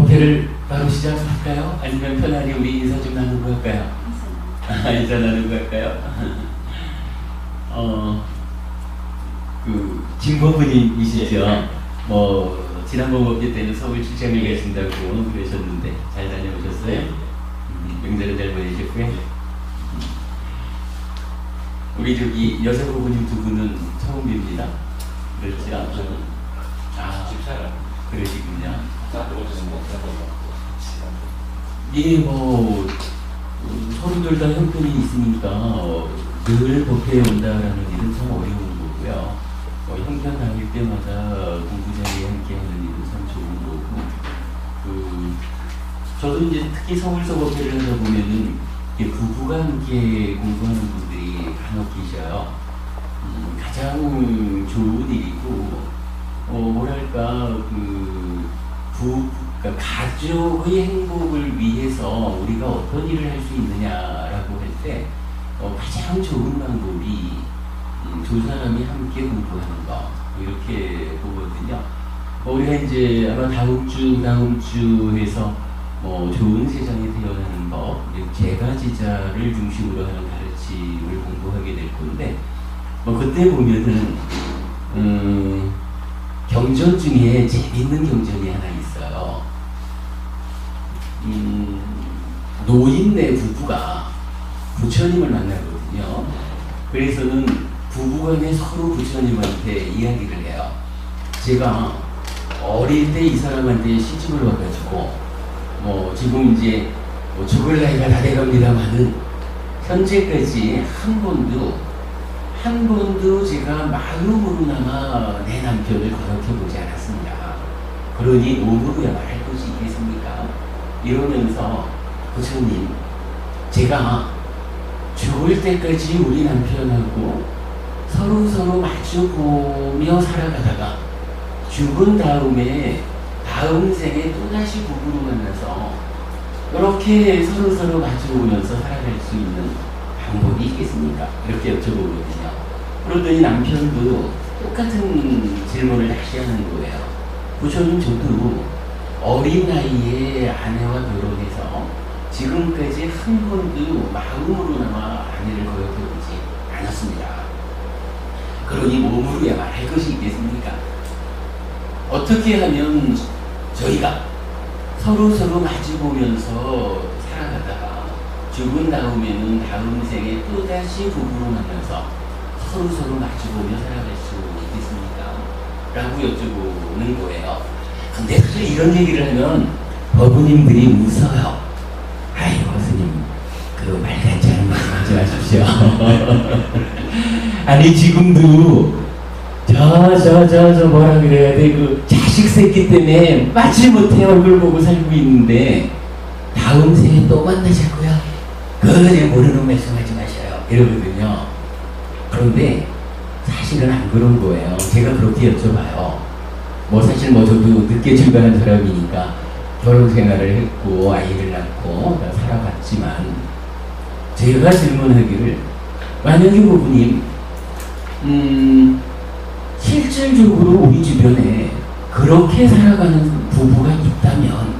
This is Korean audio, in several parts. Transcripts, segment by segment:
법회를 바로 시작할까요? 아니면 편안히 우리 인사 좀 나누고 할까요? 인사 나누고 할까요? 진법부님이시죠? 지난번 법회 때는 서울 출장을 가신다고 그러셨는데 잘 다녀오셨어요? 명절은 잘 보내셨고요. 우리 저기 여자 부부님 두 분은 처음 뵙니다. 그렇죠? 집사람. 그러시군요. 예, 서로들 다 형편이 있으니까 늘 법회에 온다라는 일은 참 어려운 거고요. 형편 다닐 때마다 공부자리에 함께하는 일은 참 좋은 거고. 저도 이제 특히 서울서 법회를 하다 보면은 부부가 함께 공부하는 분들이 간혹 계셔요. 가장 좋은 일이고, 그러니까 가족의 행복을 위해서 우리가 어떤 일을 할 수 있느냐라고 할 때 가장 좋은 방법이 두 사람이 함께 공부하는 거 이렇게 보거든요. 우리가 이제 아마 다음 주 해서 좋은 세상이 태어나는 법, 제가지자를 중심으로 하는 가르침을 공부하게 될 건데, 그때 보면은 경전 중에 재밌는 경전이 하나 있어요. 노인네 부부가 부처님을 만나거든요. 그래서는 부부간에 서로 부처님한테 이야기를 해요. 제가 어릴 때 이 사람한테 시집을 와가지고 지금 이제 죽을 나이가 다 돼갑니다만은 현재까지 한 번도 제가 마음으로나마 내 남편을 거역해보지 않았습니다. 그러니 몸으로야 말할 것이 있겠습니까? 이러면서 부처님, 제가 죽을 때까지 우리 남편하고 서로 마주보며 살아가다가 죽은 다음에 다음 생에 또다시 부부로 만나서 이렇게 서로 마주보면서 살아갈 수 있는 방법이 있겠습니까? 이렇게 여쭤보거든요. 그러더니 남편도 똑같은 질문을 다시 하는 거예요. 부처님, 저도 어린 나이에 아내와 결혼해서 지금까지 한 번도 마음으로나마 아내를 거역해보지 않았습니다. 그러니 몸으로야 말할 것이 있겠습니까? 어떻게 하면 저희가 서로 마주보면서 살아가다가 죽은 다음에는 다음 생에 또다시 부부로 만나서 서로 마주보며 살아갈 수 있겠습니까? 라고 여쭤보는 거예요. 근데 사실 이런 얘기를 하면 법부님들이 웃어요. 아이고 스님, 말같지 않은 말씀 하지 마십시오. 아니 지금도 저 뭐라 그래야 돼, 자식 새끼 때문에 빠지 못해 얼굴 보고 살고 있는데 다음 생에 또 만나자고요. 그래 모르는 말씀하지 마셔요. 이러거든요. 그런데 사실은 안 그런 거예요. 제가 그렇게 여쭤봐요. 사실 저도 늦게 출가한 사람이니까 결혼 생활을 했고 아이를 낳고 살아봤지만, 제가 질문하기를, 만약에 부부님 실질적으로 우리 주변에 그렇게 살아가는 부부가 있다면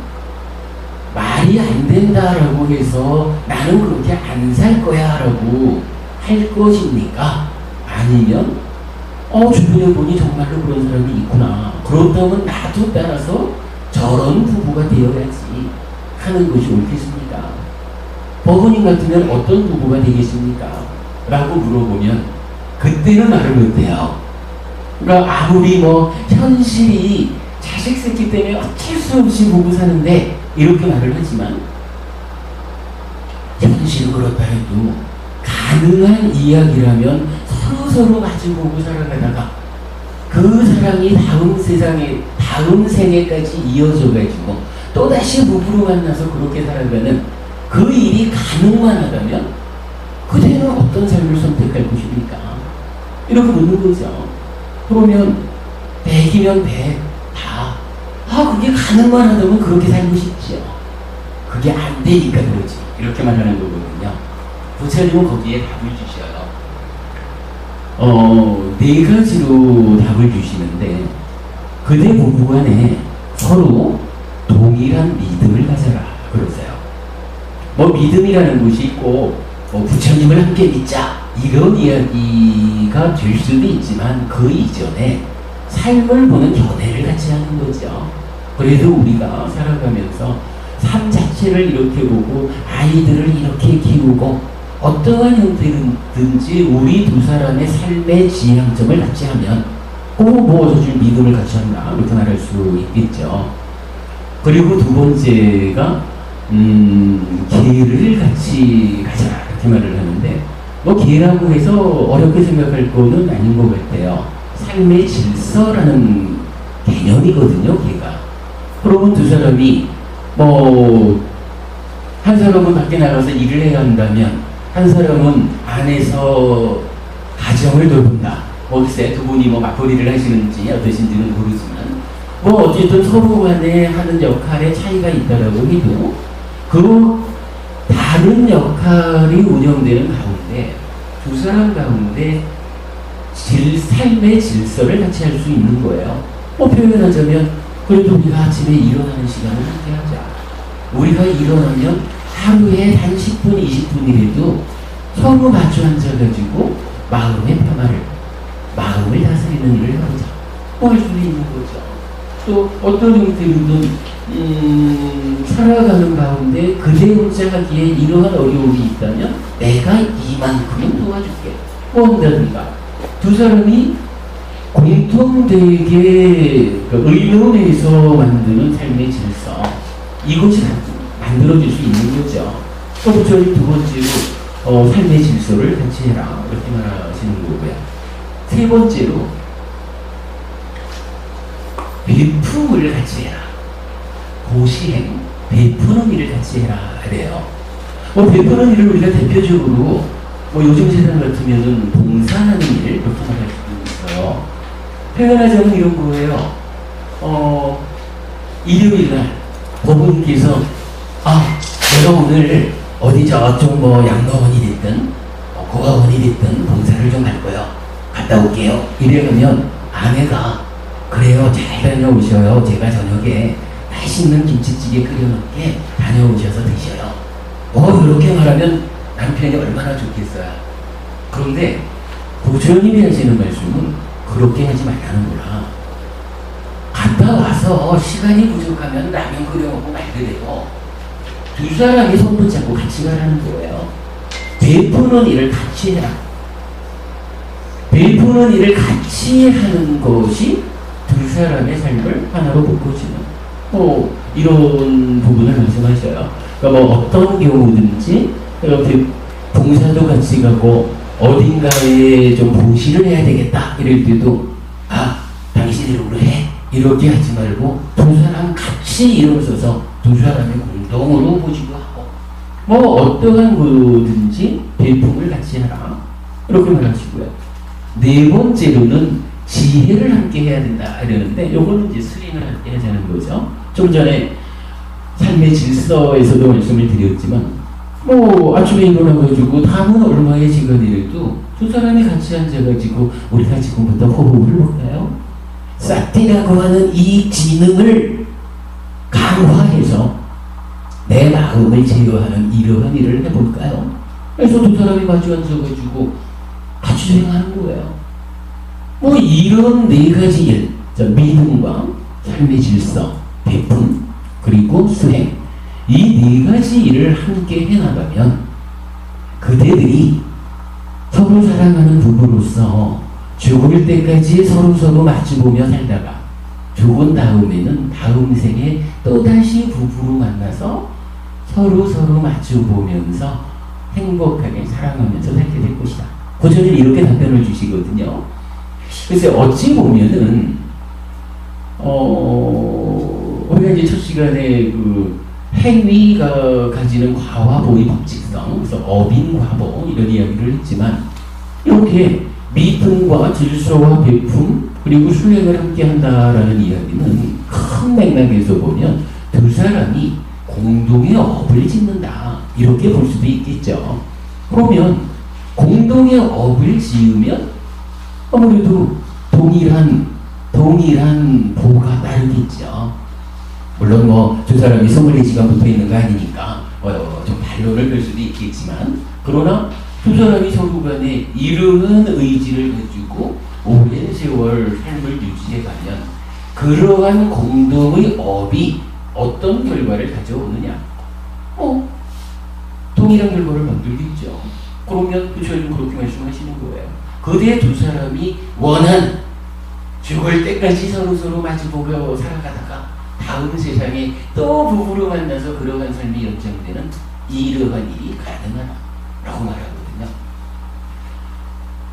말이 안 된다라고 해서 나는 그렇게 안 살 거야 라고 할 것입니까? 아니면 주변에 보니 정말로 그런 사람이 있구나, 그렇다면 나도 따라서 저런 부부가 되어야지 하는 것이 옳겠습니까? 법원님 같으면 어떤 부부가 되겠습니까? 라고 물어보면 그때는 말을 못해요. 그러니까 아무리 현실이 자식 새끼 때문에 어쩔 수 없이 부부 사는데 이렇게 말을 하지만, 현실은 그렇다 해도 가능한 이야기라면 서로 마주보고 살아가다가 그 사랑이 다음 생에까지 이어져가지고 또다시 부부로 만나서 그렇게 살아가는 그 일이 가능만 하다면 그대는 어떤 삶을 선택할 것입니까? 이렇게 묻는 거죠. 그러면 100이면 100 다 그게 가능만 하다면 그렇게 살고 싶지요. 그게 안 되니까 그러지, 이렇게 말하는 거거든요. 부처님은 거기에 답을 주셔요. 4가지로 답을 주시는데, 그대 부부간에 서로 동일한 믿음을 가져라 그러세요. 뭐 믿음이라는 것이 있고 뭐 부처님을 함께 믿자 이런 이야기가 될 수도 있지만 그 이전에 삶을 보는 견해를 같이 하는 거죠. 그래도 우리가 살아가면서 삶 자체를 이렇게 보고 아이들을 이렇게 키우고 어떠한 형태든지 우리 두 사람의 삶의 지향점을 같이 하면 꼭 모아줄 믿음을 같이 한다 이렇게 말할 수 있겠죠. 그리고 두 번째가 계를 같이 가져라 이렇게 말을 하는데 뭐 계라고 해서 어렵게 생각할 거는 아닌 것 같아요. 삶의 질서라는 개념이거든요, 계가. 그러면 두 사람이 뭐 한 사람은 밖에 나가서 일을 해야 한다면 한 사람은 안에서 가정을 돌본다. 뭐 글쎄 두 분이 뭐 맞벌이를 하시는지 어떠신지는 모르지만 뭐 어쨌든 서로 간에 하는 역할에 차이가 있다라고 해도 그 다른 역할이 운영되는 가운데 두 사람 가운데 삶의 질서를 같이 할 수 있는 거예요. 뭐 표현하자면 그래도 우리가 아침에 일어나는 시간을 함께 하자. 우리가 일어나면 하루에 한 10분, 20분이라도 서로 마주 앉아가지고 마음의 평화를, 마음을 다스리는 일을 하자. 뭐 할 수 있는 거죠. 또 어떤 형태로든 살아가는 가운데 그대 혼자 하기에 이러한 어려움이 있다면 내가 이만큼은 도와줄게. 뭐 한다든가 두 사람이 공통되게 의논해서 만드는 삶의 질서 이것이 만들어질 수 있는 거죠. 또 부처님 두 번째로 삶의 질서를 같이 해라 이렇게 말하시는 거고요. 세 번째로 베품을 같이 해라. 고시행, 베푸는 일을 같이 해라 그래요. 뭐 베푸는 일을 우리가 대표적으로 뭐 요즘 세상 같으면은 봉사하는 일 이렇게 말할 수도 있어요. 표현하자면 이런 거예요. 일요일날 법원님께서 내가 오늘 어디 저쪽 뭐 양로원이 됐든 고아원이 됐든 봉사를 좀 할 거요. 갔다 올게요. 이래가면 아내가 그래요 잘 다녀오셔요. 제가 저녁에 맛있는 김치찌개 끓여놓게 다녀오셔서 드셔요. 이렇게 말하면 남편이 얼마나 좋겠어요. 그런데 부처님이 하시는 말씀은 그렇게 하지 말라는 거라. 갔다 와서 시간이 부족하면 라면 끓여 먹고 말더래요. 두 사람이 손 붙잡고 같이 가라는 거예요. 베푸는 일을 같이 해라. 베푸는 일을 같이 하는 것이 두 사람의 삶을 하나로 묶어주는 이런 부분을 말씀하셔요. 그러니까 뭐 어떤 경우든지 이렇게 봉사도 같이 가고 어딘가에 좀 봉시를 해야 되겠다 이럴 때도 당신 이름으로 해 이렇게 하지 말고 두 사람 같이 일어서서 두 사람이 공동으로 보시고 하고 뭐 어떠한 거든지 배품을 같이 하라 이렇게 말하시고요. 네 번째로는 지혜를 함께 해야 된다 이러는데 요거는 이제 수행을 함께 하자는 거죠. 좀 전에 삶의 질서에서도 말씀을 드렸지만 뭐 아침에 일어나가지고 다음은 얼마의 시간이라도 두 사람이 같이 앉아가지고 우리가 지금부터 호흡을 볼까요? 싹티라고 하는 이 기능을 강화해서 내 마음을 제어하는 이러한 일을 해볼까요? 그래서 두 사람이 마주 앉아가지고 같이 수행하는 거예요. 뭐 이런 네 가지 일, 믿음과 삶의 질서, 베품, 그리고 수행 이 네 가지 일을 함께 해나가면 그대들이 서로 사랑하는 부부로서 죽을 때까지 서로 마주보며 살다가 죽은 다음에는 다음 생에 또다시 부부로 만나서 서로 마주보면서 행복하게 사랑하면서 살게 될 것이다. 고전이 이렇게 답변을 주시거든요. 그래서 어찌 보면은 우리가 이제 첫 시간에 그 행위가 가지는 과와 보의 법칙성, 그래서 어빈과보 이런 이야기를 했지만 이렇게 믿음과 질서와 베품 그리고 수행을 함께 한다라는 이야기는 큰 맥락에서 보면 두 사람이 공동의 업을 짓는다 이렇게 볼 수도 있겠죠. 그러면 공동의 업을 지으면 아무래도 동일한 보가 따르겠죠. 물론 뭐 두 사람이 소믈리지가 붙어 있는 거 아니니까 좀 반론을 할 수도 있겠지만, 그러나 두 사람이 서로 간에 이르는 의지를 가지고 오랜 세월 삶을 유지해가면 그러한 공동의 업이 어떤 결과를 가져오느냐? 동일한 결과를 만들겠죠. 그러면 부처님 그렇게 말씀하시는 거예요. 그대 두 사람이 원한 죽을 때까지 서로 마주보고 살아가다가 다음 세상에 또 부부로 만나서 그러한 삶이 연장되는 이러한 일이 가능하다 라고 말하거든요.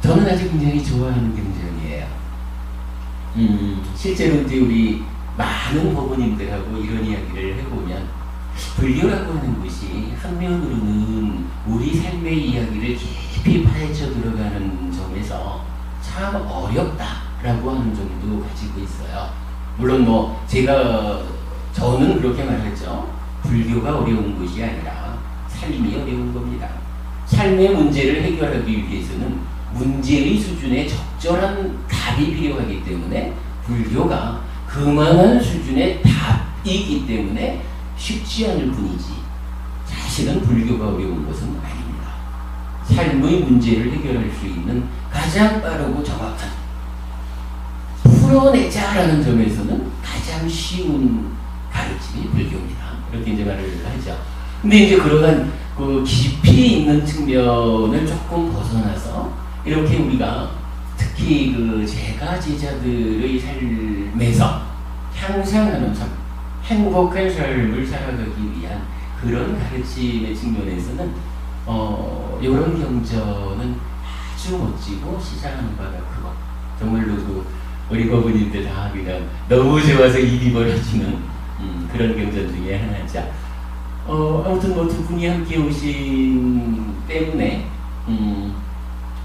저는 아주 굉장히 좋아하는 경전이에요. 실제로 이제 우리 많은 법원님들하고 이런 이야기를 해보면, 불교라고 하는 것이 한면으로는 우리 삶의 이야기를 깊이 파헤쳐 들어가는 점에서 참 어렵다라고 하는 점도 가지고 있어요. 물론 뭐 저는 그렇게 말했죠. 불교가 어려운 것이 아니라 삶이 어려운 겁니다. 삶의 문제를 해결하기 위해서는 문제의 수준에 적절한 답이 필요하기 때문에 불교가 그만한 수준의 답이기 때문에 쉽지 않을 뿐이지, 사실은 불교가 어려운 것은 아닙니다. 삶의 문제를 해결할 수 있는 가장 빠르고 정확한, 풀어내자라는 점에서는 가장 쉬운 가르침이 불교입니다. 이렇게 이제 말을 하죠. 근데 이제 그러한 그 깊이 있는 측면을 조금 벗어나서 이렇게 우리가 특히 그 제가 제자들의 삶에서 향상하는 삶, 행복한 삶을 살아가기 위한 그런 가르침의 측면에서는 이런 경전은 아주 멋지고 시사하는 바가 크고, 정말로 우리 법원님들 다 그냥 너무 좋아서 입이 벌어지는 그런 경전 중에 하나죠. 아무튼 뭐 두 분이 함께 오신 때문에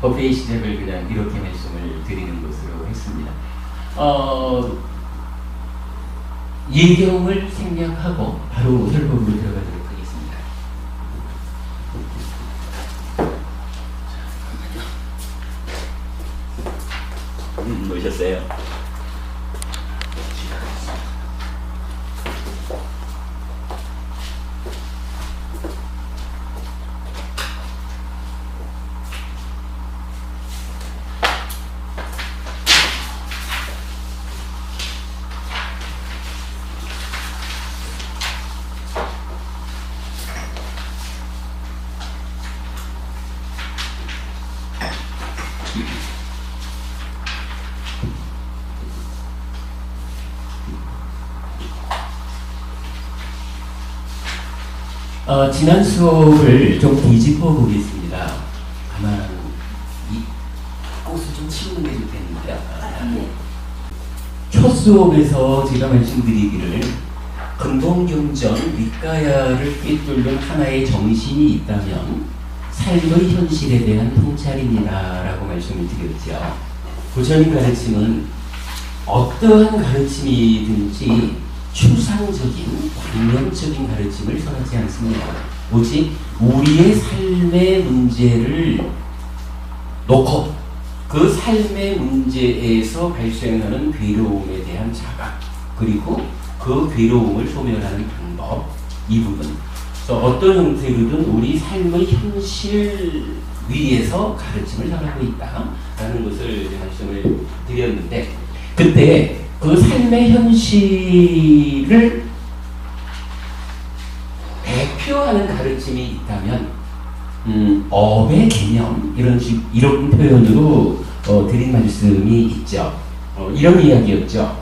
법회의 시작을 그냥 이렇게 말씀을 드리는 것으로 했습니다. 예경을 생략하고 바로 설법으로 들어가도록 하겠습니다. 모셨어요. 지난 수업을 좀 뒤집어 보겠습니다. 아마 이 꽃을 좀 치우는 게 좋겠는데요. 첫 수업에서 제가 말씀드리기를 근본경전 윗가야를 꿰뚫는 하나의 정신이 있다면 삶의 현실에 대한 통찰입니다라고 말씀을 드렸죠. 부처님 가르침은 어떠한 가르침이든지 추상적인, 관념적인 가르침을 선하지 않습니다. 오직 우리의 삶의 문제를 놓고 그 삶의 문제에서 발생하는 괴로움에 대한 자각, 그리고 그 괴로움을 소멸하는 방법, 이 부분. 그래서 어떤 형태로든 우리 삶의 현실 위에서 가르침을 전하고 있다라는 것을 말씀을 드렸는데, 그때 그 삶의 현실을 대표하는 가르침이 있다면 업의 개념, 이런 표현으로 드린 말씀이 있죠. 이런 이야기였죠.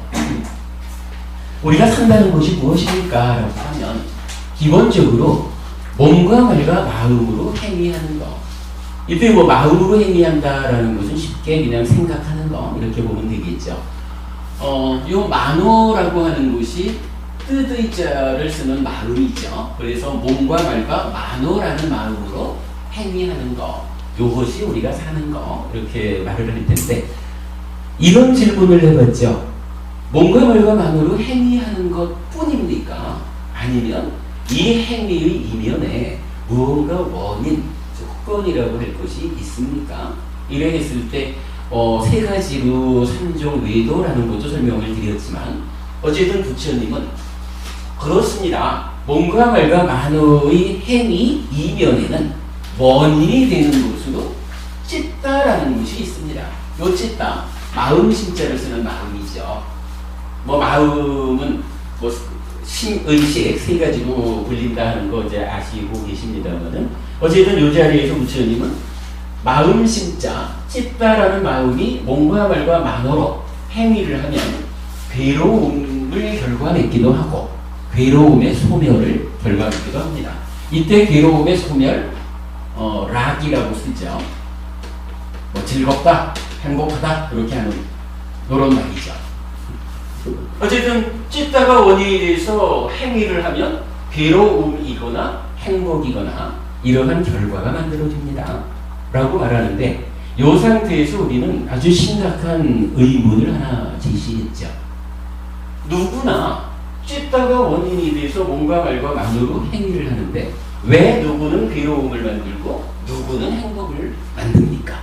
우리가 산다는 것이 무엇입니까? 라고 하면 기본적으로 몸과 말과 마음으로 행위하는 것. 이때 뭐 마음으로 행위한다라는 것은 쉽게 그냥 생각하는 거, 이렇게 보면 되겠죠. 요 만호라고 하는 것이 뜻의 자를 쓰는 마음이죠. 그래서 몸과 말과 만호라는 마음으로 행위하는 것, 요것이 우리가 사는 거, 이렇게 말을 할 텐데, 이런 질문을 해봤죠. 몸과 말과 만호로 행위하는 것 뿐입니까? 아니면 이 행위의 이면에 무언가 원인, 조건이라고 할 것이 있습니까? 이래 했을 때 세 가지로 삼종 외도라는 것도 설명을 드렸지만, 어쨌든 부처님은 그렇습니다. 몸과 말과 만호의 행위 이면에는 원인이 되는 것으로 찢다라는 것이 있습니다. 요 찢다, 마음 심자를 쓰는 마음이죠. 뭐 마음은 뭐 심의식 세 가지로 불린다 하는 거 이제 아시고 계십니다만은 어쨌든 요 자리에서 부처님은 마음 심자, 찢다라는 마음이 몸과 말과 만호로 행위를 하면 괴로움을 결과맺기도 하고 괴로움의 소멸을 결과맺기도 합니다. 이때 괴로움의 소멸, 락이라고 쓰죠. 뭐 즐겁다, 행복하다 이렇게 하는 이런 말이죠. 어쨌든 찢다가 원인이 돼서 행위를 하면 괴로움이거나 행복이거나 이러한 결과가 만들어집니다. 라고 말하는데 이 상태에서 우리는 아주 심각한 의문을 하나 제시했죠. 누구나 찢다가 원인이 돼서 몸과 말과 마음으로 행위를 하는데 왜 누구는 괴로움을 만들고 누구는 행복을 만듭니까?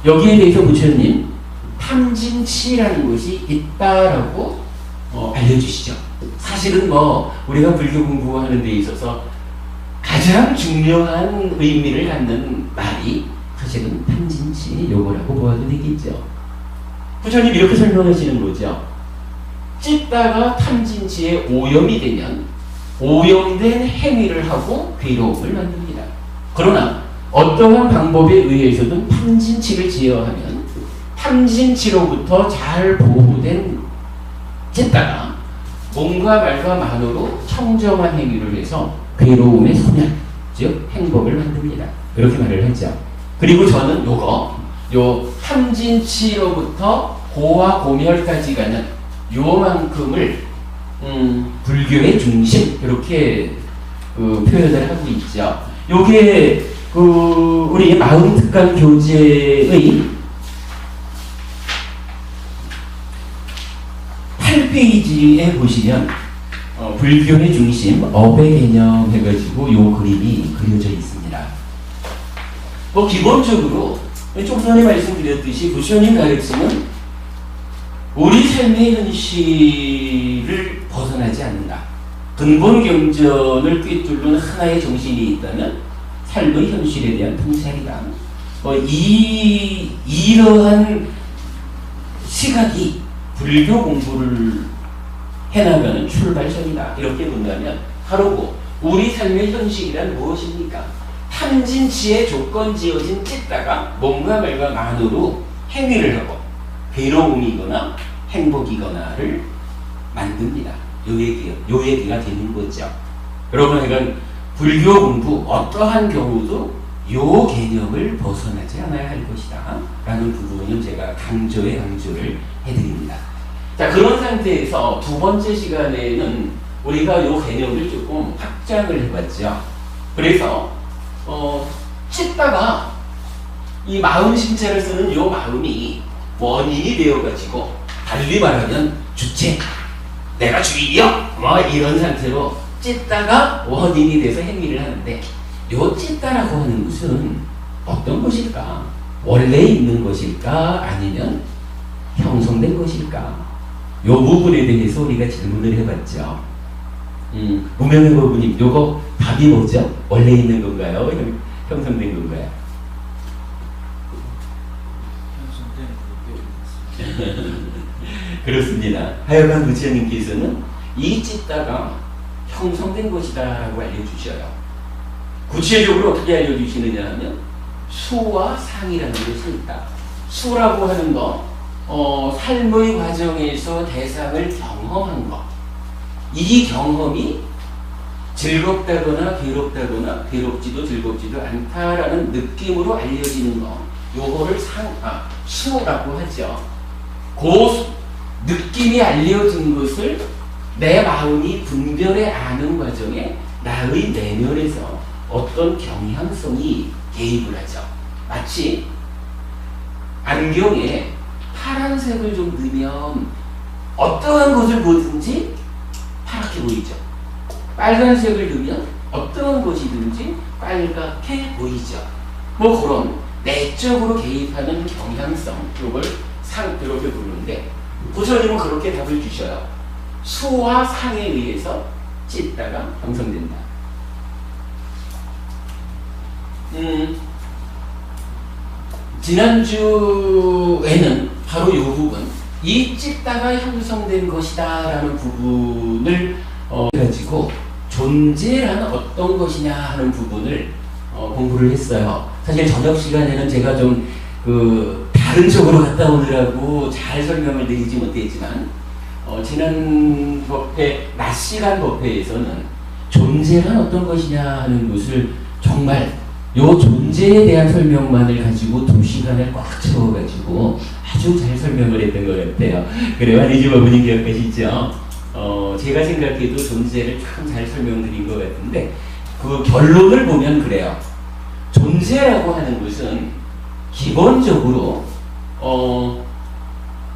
여기에 대해서 부처님 탐진치라는 것이 있다라고 알려주시죠. 사실은 뭐 우리가 불교 공부하는 데 있어서 가장 중요한 의미를 갖는 말이 사실은 탐진치 요거라고 보아도 되겠죠. 부처님 이렇게 설명하시는 거죠. 찢다가 탐진치에 오염이 되면 오염된 행위를 하고 괴로움을 만듭니다. 그러나 어떠한 방법에 의해서든 탐진치를 제어하면 탐진치로부터 잘 보호된 찢다가 몸과 말과 만으로 청정한 행위를 해서 괴로움의 소멸, 즉 행복을 만듭니다. 이렇게 말을 했죠. 그리고 저는 요 탐진치로부터 고와 고멸까지 가는 요만큼을 불교의 중심 이렇게 표현을 하고 있죠. 요게 우리 마음특강 교재의 8페이지에 보시면 불교의 중심, 업의 개념 해가지고 요 그림이 그려져 있습니다. 뭐 기본적으로 좀 전에 말씀드렸듯이 부처님 가르침은 우리 삶의 현실을 벗어나지 않는다. 근본 경전을 꿰뚫는 하나의 정신이 있다면 삶의 현실에 대한 통찰이다. 이러한 시각이 불교 공부를 해나가는 출발선이다. 이렇게 본다면 바로 우리 삶의 현실이란 무엇입니까? 탐진치에 조건 지어진 찢다가 몸과 말과 만으로 행위를 하고 괴로움이거나 행복이거나를 만듭니다. 요 얘기가 되는 거죠. 여러분, 그러니까 불교 공부 어떠한 경우도 요 개념을 벗어나지 않아야 할 것이다 라는 부분을 제가 강조를 해드립니다. 자, 그런 상태에서 두 번째 시간에는 우리가 요 개념을 조금 확장을 해봤죠. 그래서 찢다가 이 마음 심체를 쓰는 요 마음이 원인이 되어가지고 달리 말하면 주체, 내가 주인이요 뭐 이런 상태로 찢다가 원인이 돼서 행위를 하는데 요 찢다라고 하는 것은 어떤 것일까? 원래 있는 것일까? 아니면 형성된 것일까? 요 부분에 대해서 우리가 질문을 해봤죠. 무명의 법부님, 요거 답이 뭐죠? 원래 있는 건가요? 형성된 건가요? 그렇습니다. 하여간 부처님께서는 이 찢다가 형성된 것이다 라고 알려주셔요. 구체적으로 어떻게 알려주시느냐 하면 수와 상이라는 것이 있다. 수라고 하는 거, 삶의 과정에서 대상을 경험한 것. 이 경험이 즐겁다거나 괴롭다거나 괴롭지도 즐겁지도 않다라는 느낌으로 알려지는 것. 요거를 수라고 하죠. 그 느낌이 알려진 것을 내 마음이 분별해 아는 과정에 나의 내면에서 어떤 경향성이 개입을 하죠. 마치 안경에 파란색을 좀 넣으면 어떠한 것을 보든지 파랗게 보이죠. 빨간색을 넣으면 어떠한 것이든지 빨갛게 보이죠. 뭐 그런 내적으로 개입하는 경향성, 이걸 이렇게 부르는데 부처님은 그렇게 답을 주셔요. 수와 상에 의해서 찢다가 형성된다. 지난주에는 바로 이 부분, 이 찢다가 형성된 것이다 라는 부분을 가지고 존재란 어떤 것이냐 하는 부분을 공부를 했어요. 사실 저녁 시간에는 제가 좀 다른 쪽으로 갔다 오느라고 잘 설명을 드리지 못했지만 지난 법회, 낮 시간 법회에서는 존재란 어떤 것이냐 하는 것을 정말 요 존재에 대한 설명만을 가지고 2시간을 꽉 채워가지고 아주 잘 설명을 했던 것 같아요. 그래요? 아니지 부모님 기억하시죠? 제가 생각해도 존재를 참 잘 설명드린 것 같은데 그 결론을 보면 그래요. 존재라고 하는 것은 기본적으로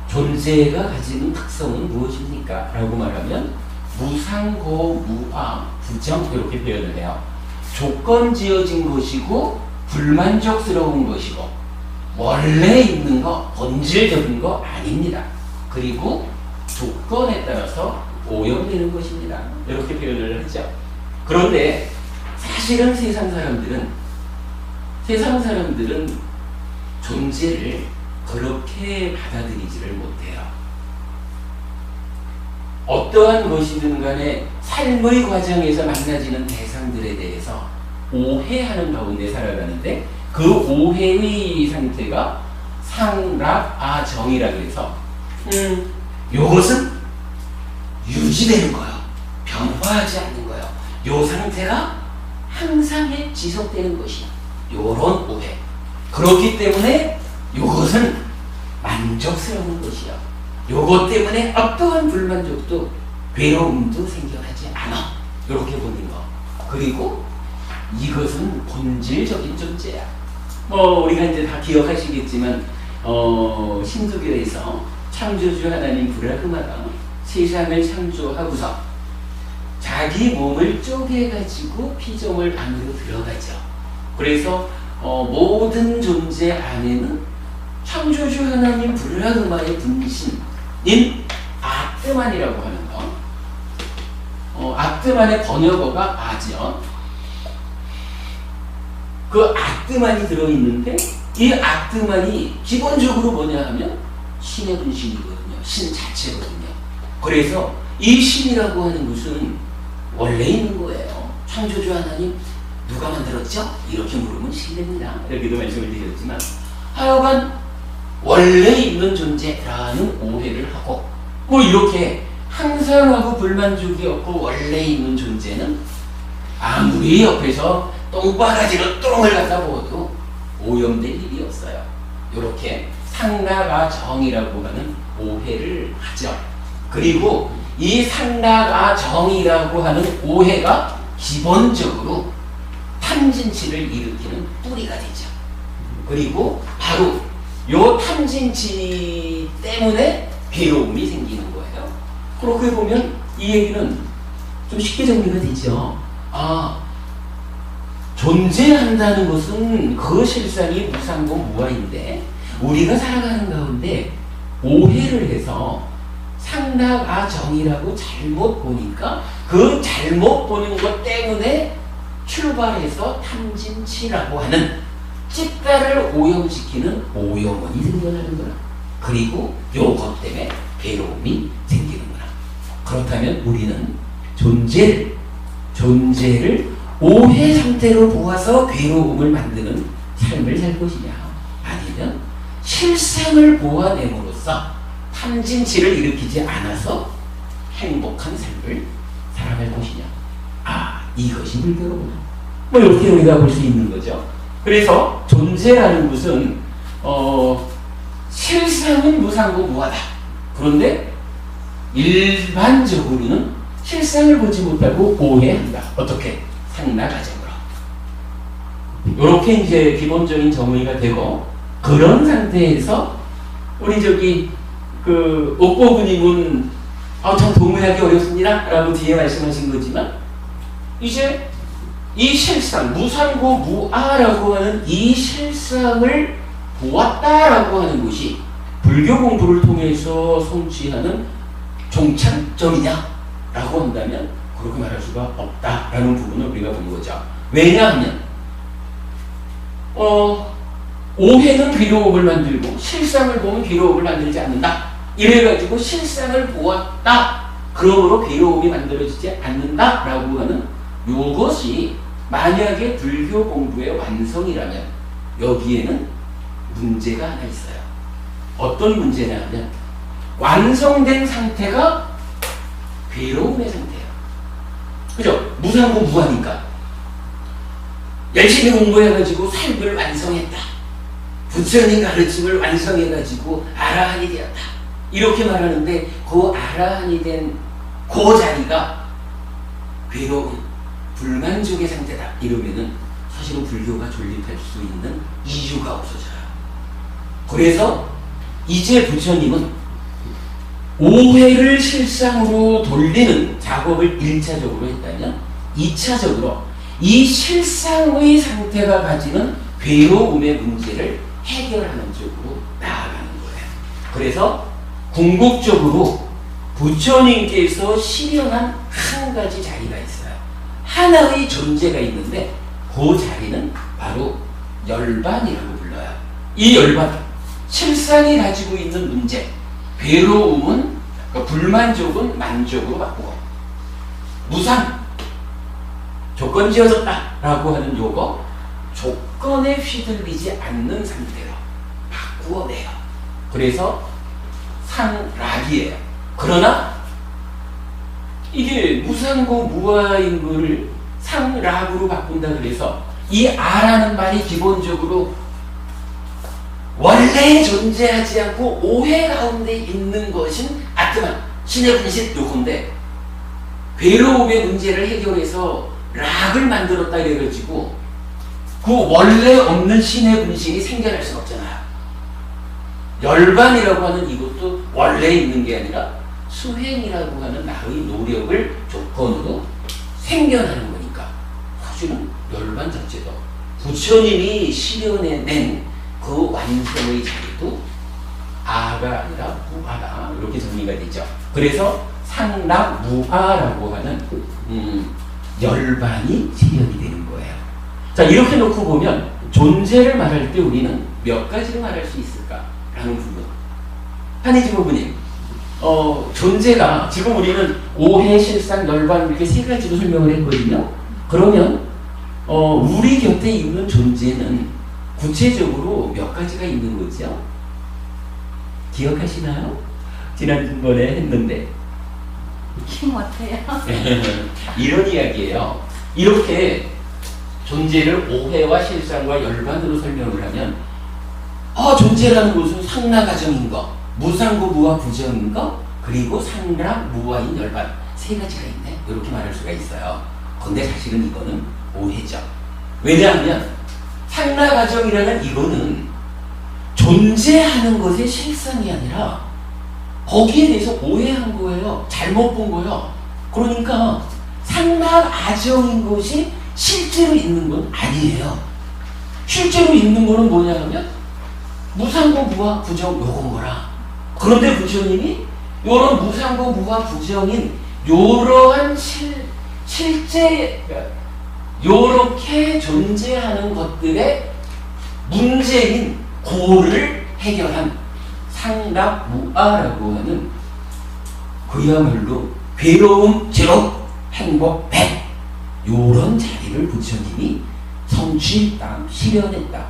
존재가 가지는 특성은 무엇입니까? 라고 말하면 무상고, 무아, 부정 이렇게 표현을 해요. 조건 지어진 것이고 불만족스러운 것이고 원래 있는 거, 본질적인 거 아닙니다. 그리고 조건에 따라서 오염되는 것입니다. 이렇게 표현을 하죠. 그런데 사실은 세상 사람들은 존재를 그렇게 받아들이지를 못해요. 어떠한 것이든 간에 삶의 과정에서 만나지는 대상들에 대해서 오해하는 가운데 살아가는데 그 오해의 상태가 상락아정이라 그래서 요것은 유지되는 거예요. 변화하지 않는 거예요. 요 상태가 항상 지속되는 것이야. 요런 오해. 그렇기 때문에 요것은 만족스러운 것이야. 요것 때문에 어떠한 불만족도 괴로움도 생겨나지 않아. 이렇게 보는 거. 그리고 이것은 본질적인 존재야. 우리가 이제 다 기억하시겠지만 신두교에서 창조주 하나님 브라흐마가 세상을 창조하고서 자기 몸을 쪼개가지고 피조물 안으로 들어가죠. 그래서 모든 존재 안에는 창조주 하나님 브라흐마의 분신인 아트만이라고 하는 거. 아트만의 번역어가 아죠. 그 아트만이 들어있는데 이 아트만이 기본적으로 뭐냐 하면 신의 분신이거든요. 신 자체거든요. 그래서 이 신이라고 하는 것은 원래 있는 거예요. 창조주 하나님 누가 만들었죠? 이렇게 물으면 신입니다. 이렇게도 말씀을 드렸지만 하여간 원래 있는 존재라는 오해를 하고 이렇게 항상하고 불만족이 없고 원래 있는 존재는 아무리 옆에서 똥바가지로 똥을 갖다 부어도 오염될 일이 없어요. 이렇게 상락아정이라고 하는 오해를 하죠. 그리고 이 상락아정이라고 하는 오해가 기본적으로 탐진치를 일으키는 뿌리가 되죠. 그리고 바로 요 탐진치 때문에 괴로움이 생기는 거예요. 그렇게 보면 이 얘기는 좀 쉽게 정리가 되죠. 존재한다는 것은 그 실상이 무상고 무아인데 우리가 살아가는 가운데 오해를 해서 상락아정이라고 잘못 보니까 그 잘못 보는 것 때문에 출발해서 탐진치라고 하는 찢다를 오염시키는 오염원이 생겨나는 거라. 그리고 요것 때문에 괴로움이 생기는 거라. 그렇다면 우리는 존재를 오해 상태로 보아서 괴로움을 만드는 삶을 살 것이냐, 아니면 실상을 보아냄으로써 탐진치를 일으키지 않아서 행복한 삶을 살아갈 것이냐. 이것이 불교로구나. 이렇게 우리가 볼 수 있는 거죠. 그래서 존재라는 것은 실상은 무상고 무하다. 그런데 일반적으로는 실상을 보지 못하고 오해한다. 어떻게? 상락아정으로. 이렇게 이제 기본적인 정의가 되고, 그런 상태에서 우리 옥보부님은 참 동의하기 어렵습니다 라고 뒤에 말씀하신 거지만, 이제 이 실상, 무상고 무아라고 하는 이 실상을 보았다라고 하는 것이 불교 공부를 통해서 성취하는 종착점이냐? 라고 한다면 그렇게 말할 수가 없다라는 부분을 우리가 본 거죠. 왜냐하면 오해는 괴로움을 만들고 실상을 보면 괴로움을 만들지 않는다. 이래가지고 실상을 보았다. 그러므로 괴로움이 만들어지지 않는다라고 하는 이것이 만약에 불교 공부의 완성이라면 여기에는 문제가 하나 있어요. 어떤 문제냐 하면 완성된 상태가 괴로움의 상태예요. 그죠? 무상고 무하니까 열심히 공부해가지고 삶을 완성했다. 부처님 가르침을 완성해가지고 아라한이 되었다. 이렇게 말하는데 그 아라한이 된 그 자리가 괴로움, 불만족의 상태다. 이러면은 사실은 불교가 존립할 수 있는 이유가 없어져요. 그래서 이제 부처님은 오해를 실상으로 돌리는 작업을 1차적으로 했다면 2차적으로 이 실상의 상태가 가지는 괴로움의 문제를 해결하는 쪽으로 나아가는 거예요. 그래서 궁극적으로 부처님께서 실현한 한 가지 자리가 있어요. 하나의 존재가 있는데 그 자리는 바로 열반이라고 불러요. 이 열반, 실상이 가지고 있는 문제, 괴로움은 불만족은 만족으로 바꾸고 무상, 조건 지어졌다 라고 하는 요거 조건에 휘둘리지 않는 상태로 바꾸어내요. 그래서 상락이에요. 그러나 이게 무상고 무아인 거를 상락으로 바꾼다 그래서 이 아라는 말이 기본적으로 원래 존재하지 않고 오해 가운데 있는 것인 아트만, 신의 분신 요건데 괴로움의 문제를 해결해서 락을 만들었다 이래가지고 그 원래 없는 신의 분신이 생겨날 수는 없잖아요. 열반이라고 하는 이것도 원래 있는 게 아니라 수행이라고 하는 나의 노력을 조건으로 생겨나는 거니까 사실은 열반 자체도 부처님이 실현해낸 그 완성의 자리도 아가 아니라 무아다 이렇게 정리가 되죠. 그래서 상락 무아라고 하는 열반이 실현이 되는 거예요. 자, 이렇게 놓고 보면 존재를 말할 때 우리는 몇 가지로 말할 수 있을까라는 부분. 한희지 부부님, 존재가 지금 우리는 오해, 실상, 열반 이렇게 세 가지로 설명을 했거든요. 그러면 우리 곁에 있는 존재는 구체적으로 몇 가지가 있는 거죠? 기억하시나요? 지난번에 했는데 기억 못해요. 이런 이야기예요. 이렇게 존재를 오해와 실상과 열반으로 설명을 하면 존재라는 것은 상락가정인 거, 무상고 무아 부정인 거, 그리고 상락 무아인 열반 세 가지가 있네. 이렇게 말할 수가 있어요. 근데 사실은 이거는 오해죠. 왜냐하면 상락가정이라는 이거는 존재하는 것의 실상이 아니라 거기에 대해서 오해한 거예요. 잘못 본 거예요. 그러니까 상락아정인 것이 실제로 있는 건 아니에요. 실제로 있는 거는 뭐냐 하면 무상고 무아 부정 요건 거라. 그런데 부처님이 요런 무상고 무아 부정인 요러한 실제 요렇게 존재하는 것들의 문제인 고를 해결한 상락무아라고 하는 그야말로 괴로움 제로 행복 100 요런 자리를 부처님이 성취했다, 실현했다.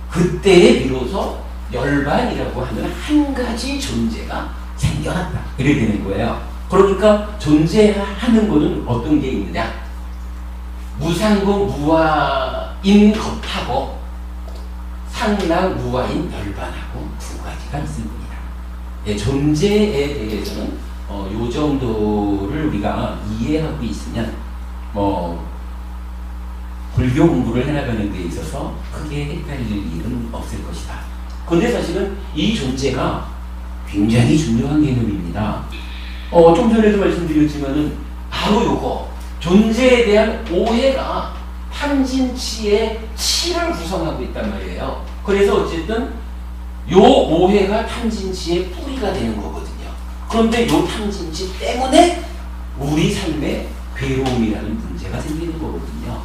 그때에 비로소 열반이라고 하는 한 가지 존재가 생겨났다. 이렇게 되는 거예요. 그러니까 존재하는 것은 어떤 게 있느냐? 무상고 무아인 것하고 상락 무아인 열반하고 두 가지가 있습니다. 예, 존재에 대해서는 요 정도를 우리가 이해하고 있으면 불교 공부를 해나가는 데 있어서 크게 헷갈릴 일은 없을 것이다. 그런데 사실은 이 존재가 굉장히 중요한 개념입니다. 좀 전에도 말씀드렸지만은 바로 요거 존재에 대한 오해가 탐진치의 치를 구성하고 있단 말이에요. 그래서 어쨌든 요 오해가 탐진치의 뿌리가 되는 거거든요. 그런데 요 탐진치 때문에 우리 삶에 괴로움이라는 문제가 생기는 거거든요.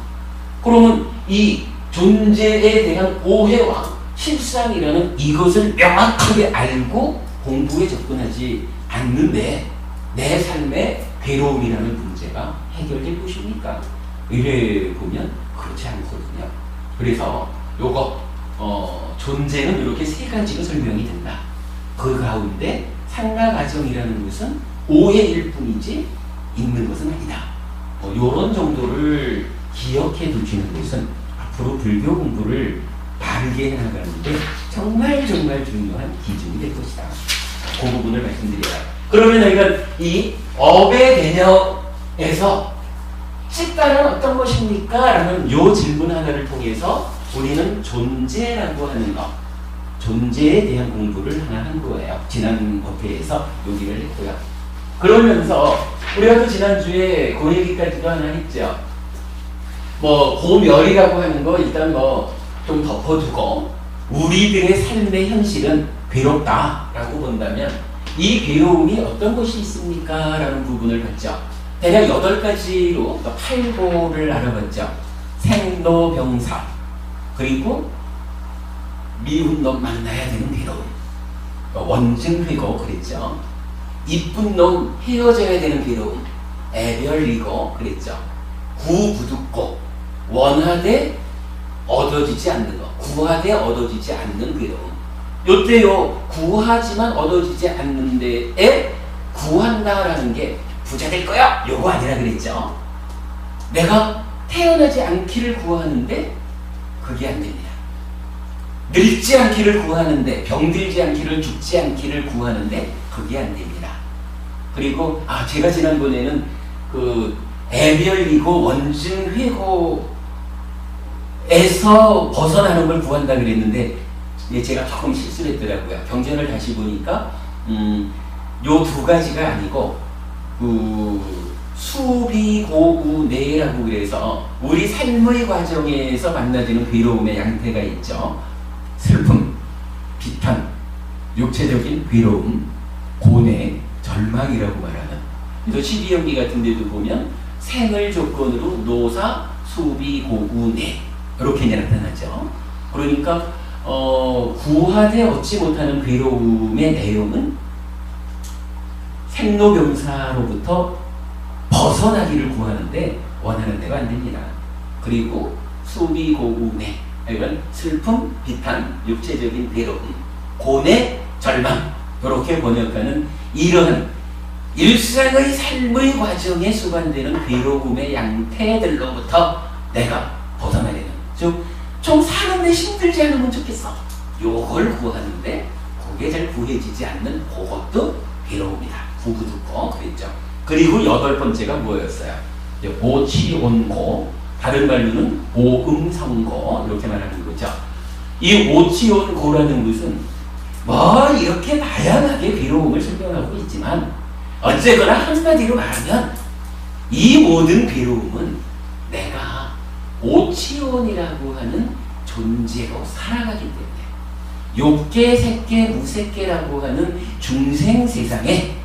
그러면 이 존재에 대한 오해와 실상이라는 이것을 명확하게 알고 공부에 접근하지 않는데 내 삶의 괴로움이라는 문제가 해결될 것입니까? 이래 보면 그렇지 않거든요. 그래서 요거 존재는 이렇게 세 가지로 설명이 된다. 그 가운데 상하가정이라는 것은 오해일 뿐이지 있는 것은 아니다. 요런 정도를 기억해 두시는 것은 앞으로 불교 공부를 바르게 해나가는데 정말 중요한 기준이 될 것이다. 그 부분을 말씀드려요. 그러면 저희가 이 업의 개념에서 찌따는 어떤 것입니까? 라는 요 질문 하나를 통해서 우리는 존재라고 하는 것, 존재에 대한 공부를 하나 한 거예요. 지난 법회에서 여기를 했고요. 그러면서 우리가 또 지난주에 그 얘기까지도 하나 했죠. 고멸이라고 하는 거 일단 좀 덮어두고 우리들의 삶의 현실은 괴롭다라고 본다면 이 괴로움이 어떤 것이 있습니까? 라는 부분을 봤죠. 대략 8가지로 8고를 알아봤죠. 생로병사, 그리고 미운 놈 만나야 되는 괴로움, 원증회고 그랬죠. 이쁜 놈 헤어져야 되는 괴로움, 애별이고 그랬죠. 구부득고, 원하되 얻어지지 않는 것, 구하되 얻어지지 않는 괴로움. 요때요, 구하지만 얻어지지 않는 데에 구한다라는 게 부자 될 거야! 요거 아니라 그랬죠. 내가 태어나지 않기를 구하는데 그게 안 됩니다. 늙지 않기를 구하는데, 병들지 않기를, 죽지 않기를 구하는데 그게 안 됩니다. 그리고 제가 지난번에는 그 애별이고 원증회고에서 벗어나는 걸 구한다 그랬는데 제가 조금 실수를 했더라고요. 경전을 다시 보니까 요 2가지가 아니고 수비고우내라고 그래서 우리 삶의 과정에서 만나지는 괴로움의 양태가 있죠. 슬픔, 비탄, 육체적인 괴로움, 고뇌, 절망이라고 말하는. 그래서 12연기 같은 데도 보면 생을 조건으로 노사, 수비, 고우내 이렇게 이제 나타나죠. 그러니까 구하되 얻지 못하는 괴로움의 내용은 생로병사로부터 벗어나기를 구하는데 원하는 대로 안 됩니다. 그리고 수비고우내, 이건 슬픔, 비탄, 육체적인 괴로움, 고뇌, 절망 이렇게 번역하는 이런 일상의 삶의 과정에 수반되는 괴로움의 양태들로부터 내가 벗어나야 되는, 좀 사는데 힘들지 않으면 좋겠어. 요걸 구하는데 그게 잘 구해지지 않는 그것도 괴로움이다. 구부듣고 그랬죠. 그리고 8번째가 뭐였어요? 오치온고, 다른 말로는 오음성고 이렇게 말하는 거죠. 이 오치온고라는 것은 이렇게 다양하게 괴로움을 설명하고 있지만 어쨌거나 한마디로 말하면 이 모든 괴로움은 내가 오치온이라고 하는 존재로 살아가기 때문에, 욕계, 색계, 무색계라고 하는 중생 세상에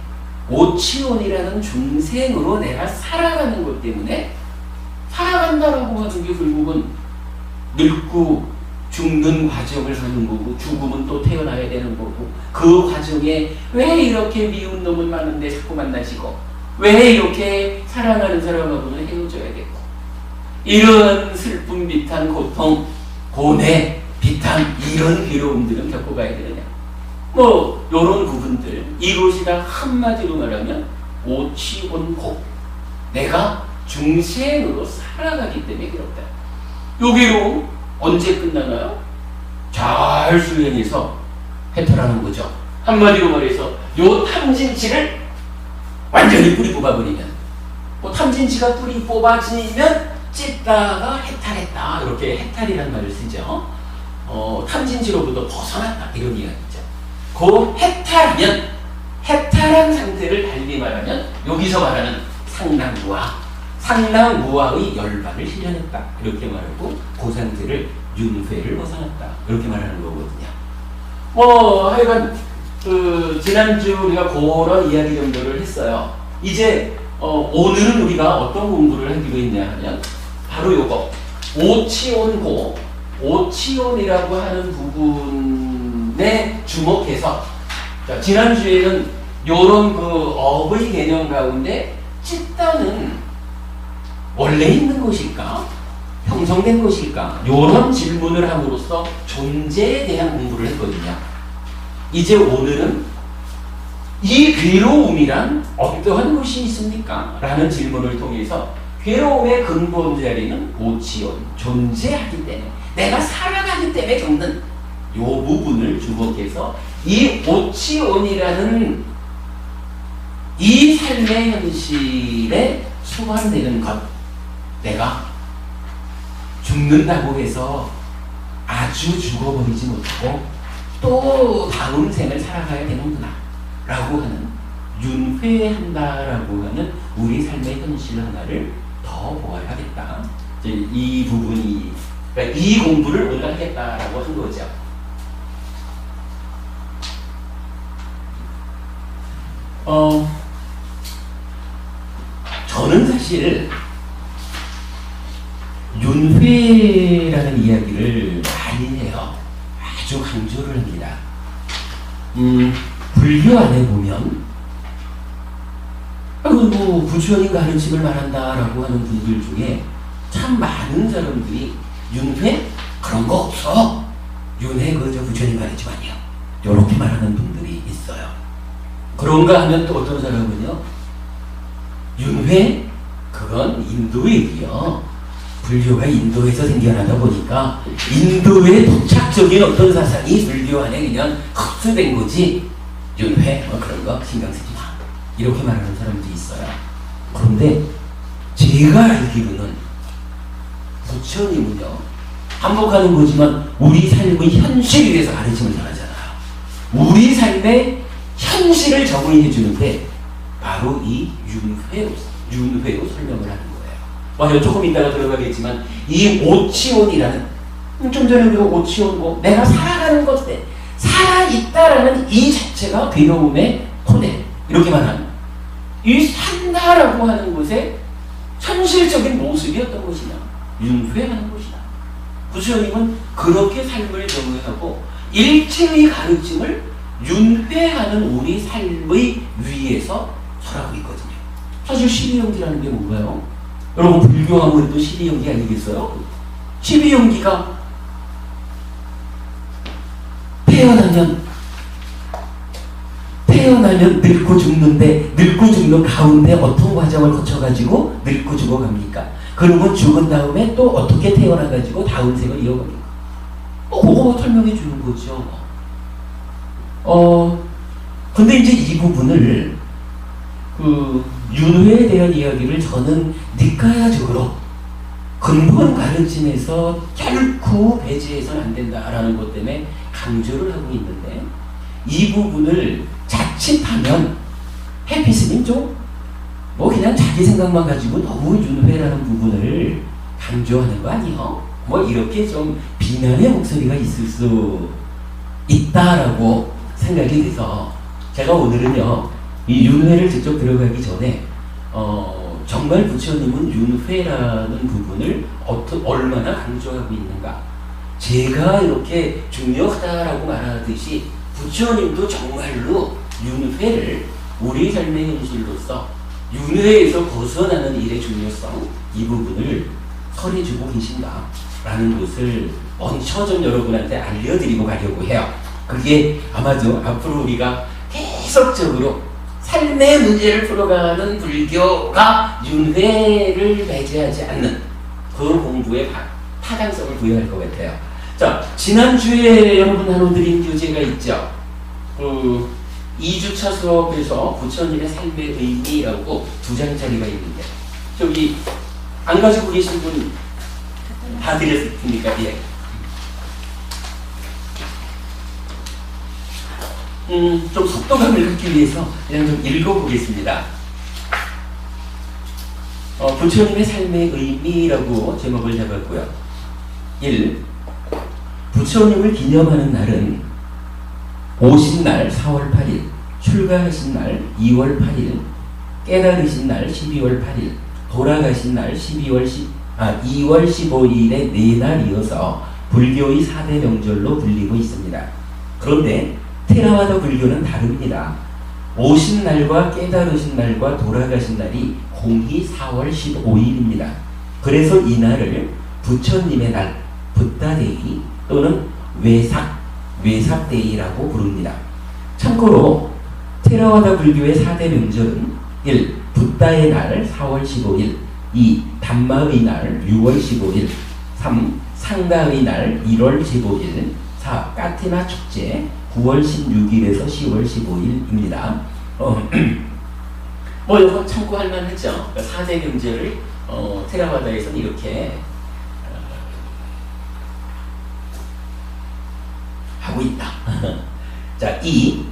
오치온이라는 중생으로 내가 살아가는 것 때문에, 살아간다라고 하는 게 결국은 늙고 죽는 과정을 하는 거고, 죽으면 또 태어나야 되는 거고, 그 과정에 왜 이렇게 미운 놈은 많은데 자꾸 만나시고, 왜 이렇게 사랑하는 사람하고는 헤어져야 되고, 이런 슬픔, 비탄, 고통, 고뇌, 비탄, 이런 괴로움들은 겪어가야 되느냐. 요런 부분들, 이것이 다 한마디로 말하면 오치온고, 내가 중생으로 살아가기 때문에 괴롭다. 요 괴로움 언제 끝나나요? 잘 수행해서 해탈하는 거죠. 한마디로 말해서 요 탐진치를 완전히 뿌리 뽑아버리면, 탐진치가 뿌리 뽑아지면 찢다가 해탈했다, 이렇게 해탈이라는 말을 쓰죠. 탐진치로부터 벗어났다, 이런 이야기죠. 그 해탈하면, 해탈한 상태를 달리 말하면 여기서 말하는 상랑무화의 열반을 실현했다, 이렇게 말하고 그 상태를 윤회를 벗어났다, 이렇게 말하는 거거든요. 하여간 지난주 우리가 그런 이야기 정도를 했어요. 이제 오늘은 우리가 어떤 공부를 하기로 했냐 하면 바로 요거 오치온고 오치온이라고 하는 부분에 주목해서 자, 지난주에는 요런 그 업의 개념 가운데 찢다는 원래 있는 것일까? 형성된 것일까? 요런 질문을 함으로써 존재에 대한 공부를 했거든요. 이제 오늘은 이 괴로움이란 어떠한 것이 있습니까? 라는 질문을 통해서 괴로움의 근본 자리는 오치온, 존재하기 때문에 내가 살아가기 때문에 겪는 요 부분을 주목해서 이 오치온이라는 이 삶의 현실에 수반되는 것, 내가 죽는다고 해서 아주 죽어버리지 못하고 또 다음 생을 살아가야 되는구나 라고 하는 윤회한다라고 하는 우리 삶의 현실 하나를 더 보아야겠다. 이제 이 부분이 그러니까 이 공부를 오늘 하겠다라고 한 거죠. 저는 사실 윤회라는 이야기를 많이 해요. 아주 강조를 합니다. 불교 안에 보면 뭐 부처님 가르침을 말한다라고 하는 분들 중에 참 많은 사람들이 윤회? 그런 거 없어. 윤회 그저 부처님 가르침 아니야. 이렇게 말하는 분들이 있어요. 그런가 하면 또 어떤 사람은요, 윤회? 그건 인도 얘기요. 불교가 인도에서 생겨나다 보니까 인도의 도착적인 어떤 사상이 불교 안에 그냥 흡수된 거지, 윤회 뭐 그런 거 신경 쓰지 마, 이렇게 말하는 사람들이 있어요. 그런데 제가 알기로는 부처님은요, 반복하는 거지만 우리 삶의 현실을 위해서 가르침을 전하잖아요. 우리 삶의 현실을 적응해 주는데 바로 이 윤회로 설명을 하는 거예요. 조금 이따가 들어가겠지만 이 오치온이라는, 좀 전에 우리가 오치온고 내가 살아가는 것에 살아있다라는 이 자체가 괴로움의 토대, 이렇게 말하는 이 산다라고 하는 것의 현실적인 모습이 어떤 것이냐, 윤회하는 것이다. 부처님은 그렇게 삶을 정의하고 일체의 가르침을 윤회하는 우리 삶의 위에서 설하고 있거든요. 사실 십이연기라는 게 뭔가요? 여러분 불교하면 또 십이연기 아니겠어요? 십이연기가 태어나면 늙고 죽는데, 늙고 죽는 가운데 어떤 과정을 거쳐가지고 늙고 죽어갑니까? 그러면 죽은 다음에 또 어떻게 태어나가지고 다음 생을 이어갑니까? 그거 설명해 주는 거죠. 근데 이제 이 부분을 윤회에 대한 이야기를 저는 니카야적으로 근본 가르침에서 결코 배제해서는 안 된다라는 것 때문에 강조를 하고 있는데, 이 부분을 자칫하면 해피스님 좀 뭐 그냥 자기 생각만 가지고 너무 윤회라는 부분을 강조하는 거 아니요? 뭐 이렇게 좀 비난의 목소리가 있을 수 있다라고 생각이 돼서 제가 오늘은요, 이 윤회를 직접 들어가기 전에 정말 부처님은 윤회라는 부분을 얼마나 강조하고 있는가, 제가 이렇게 중요하다라고 말하듯이 부처님도 정말로 윤회를 우리 삶의 현실로서 윤회에서 벗어나는 일의 중요성, 이 부분을 설해주고 계신다라는 것을 먼저 좀 여러분한테 알려드리고 가려고 해요. 그게 아마도 앞으로 우리가 계속적으로 삶의 문제를 풀어가는 불교가 윤회를 배제하지 않는 그 공부에 타당성을 부여할 것 같아요. 자, 지난주에 여러분 나눠드린 교재가 있죠. 2주차 수업에서 부처님의 삶의 의미라고 2장짜리가 있는데, 저기 안 가지고 계신 분 다 드렸습니까? 예. 좀 속도감을 갖기 위해서 그냥 좀 읽어보겠습니다. 부처님의 삶의 의미라고 제목을 잡았고요. 1. 부처님을 기념하는 날은 오신 날 4월 8일, 출가하신 날 2월 8일, 깨달으신 날 12월 8일, 돌아가신 날 2월 15일의 네 날이어서 불교의 4대 명절로 불리고 있습니다. 그런데 테라와다 불교는 다릅니다. 오신 날과 깨달으신 날과 돌아가신 날이 공히 4월 15일입니다. 그래서 이 날을 부처님의 날, 붓다데이 또는 외삭데이라고 부릅니다. 참고로 테라와다 불교의 4대 명절은 1. 붓다의 날 4월 15일 2. 담마의 날 6월 15일 3. 상가의 날 1월 15일 4. 까티나 축제 9월 16일에서 10월 15일입니다. 뭐 이거 참고할 만하죠. 4대 명절을 테라와다에서는 이렇게 하고 있다. 자, 2.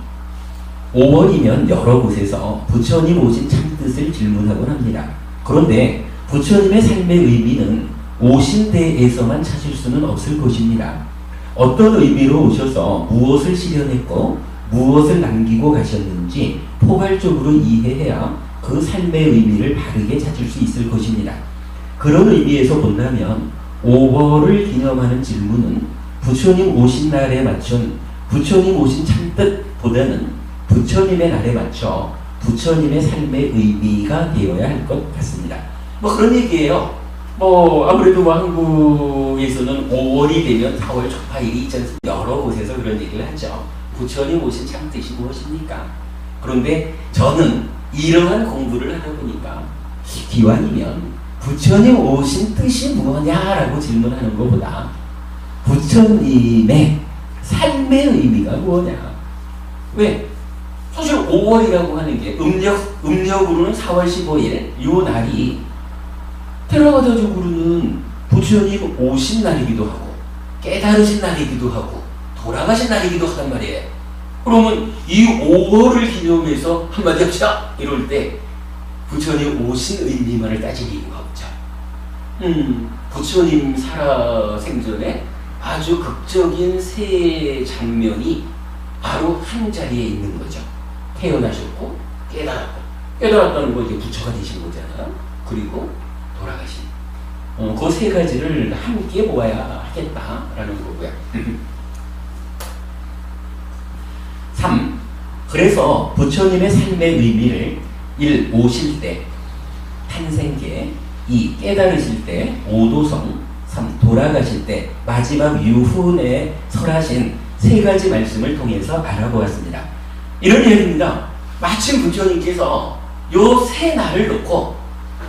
5월이면 여러 곳에서 부처님 오신 참뜻을 질문하곤 합니다. 그런데 부처님의 삶의 의미는 오신 데에서만 찾을 수는 없을 것입니다. 어떤 의미로 오셔서 무엇을 실현했고 무엇을 남기고 가셨는지 포괄적으로 이해해야 그 삶의 의미를 바르게 찾을 수 있을 것입니다. 그런 의미에서 본다면 5월을 기념하는 질문은 부처님 오신 날에 맞춘 부처님 오신 참뜻보다는 부처님의 날에 맞춰 부처님의 삶의 의미가 되어야 할 것 같습니다. 뭐 그런 얘기예요. 뭐 아무래도 뭐 한국에서는 5월이 되면 4월 초파일이 있지 않습니까? 여러 곳에서 그런 얘기를 하죠. 부처님 오신 참뜻이 무엇입니까? 그런데 저는 이러한 공부를 하다 보니까 기왕이면 부처님 오신 뜻이 뭐냐라고 질문하는 것보다 부처님의 삶의 의미가 뭐냐? 왜? 사실 5월이라고 하는 게 음력으로는 4월 15일 이 날이 테라와다적으로는 부처님 오신 날이기도 하고 깨달으신 날이기도 하고 돌아가신 날이기도 하단 말이에요. 그러면 이 5월을 기념해서 한마디 합시다 이럴 때 부처님 오신 의미만을 따질 이유가 없죠. 부처님 살아 생전에 아주 극적인 세 장면이 바로 한 자리에 있는 거죠. 태어나셨고 깨달았고 깨달았다는 거 이제 부처가 되신 거잖아요. 그리고 돌아가신 그 세 가지를 함께 모아야 하겠다라는 거고요. 3. 그래서 부처님의 삶의 의미를 1. 오실 때 탄생계 2. 깨달으실 때 오도성 3. 돌아가실 때 마지막 유훈에 설하신 세 가지 말씀을 통해서 알아보았습니다. 이런 얘기입니다. 마침 부처님께서 요 세 날을 놓고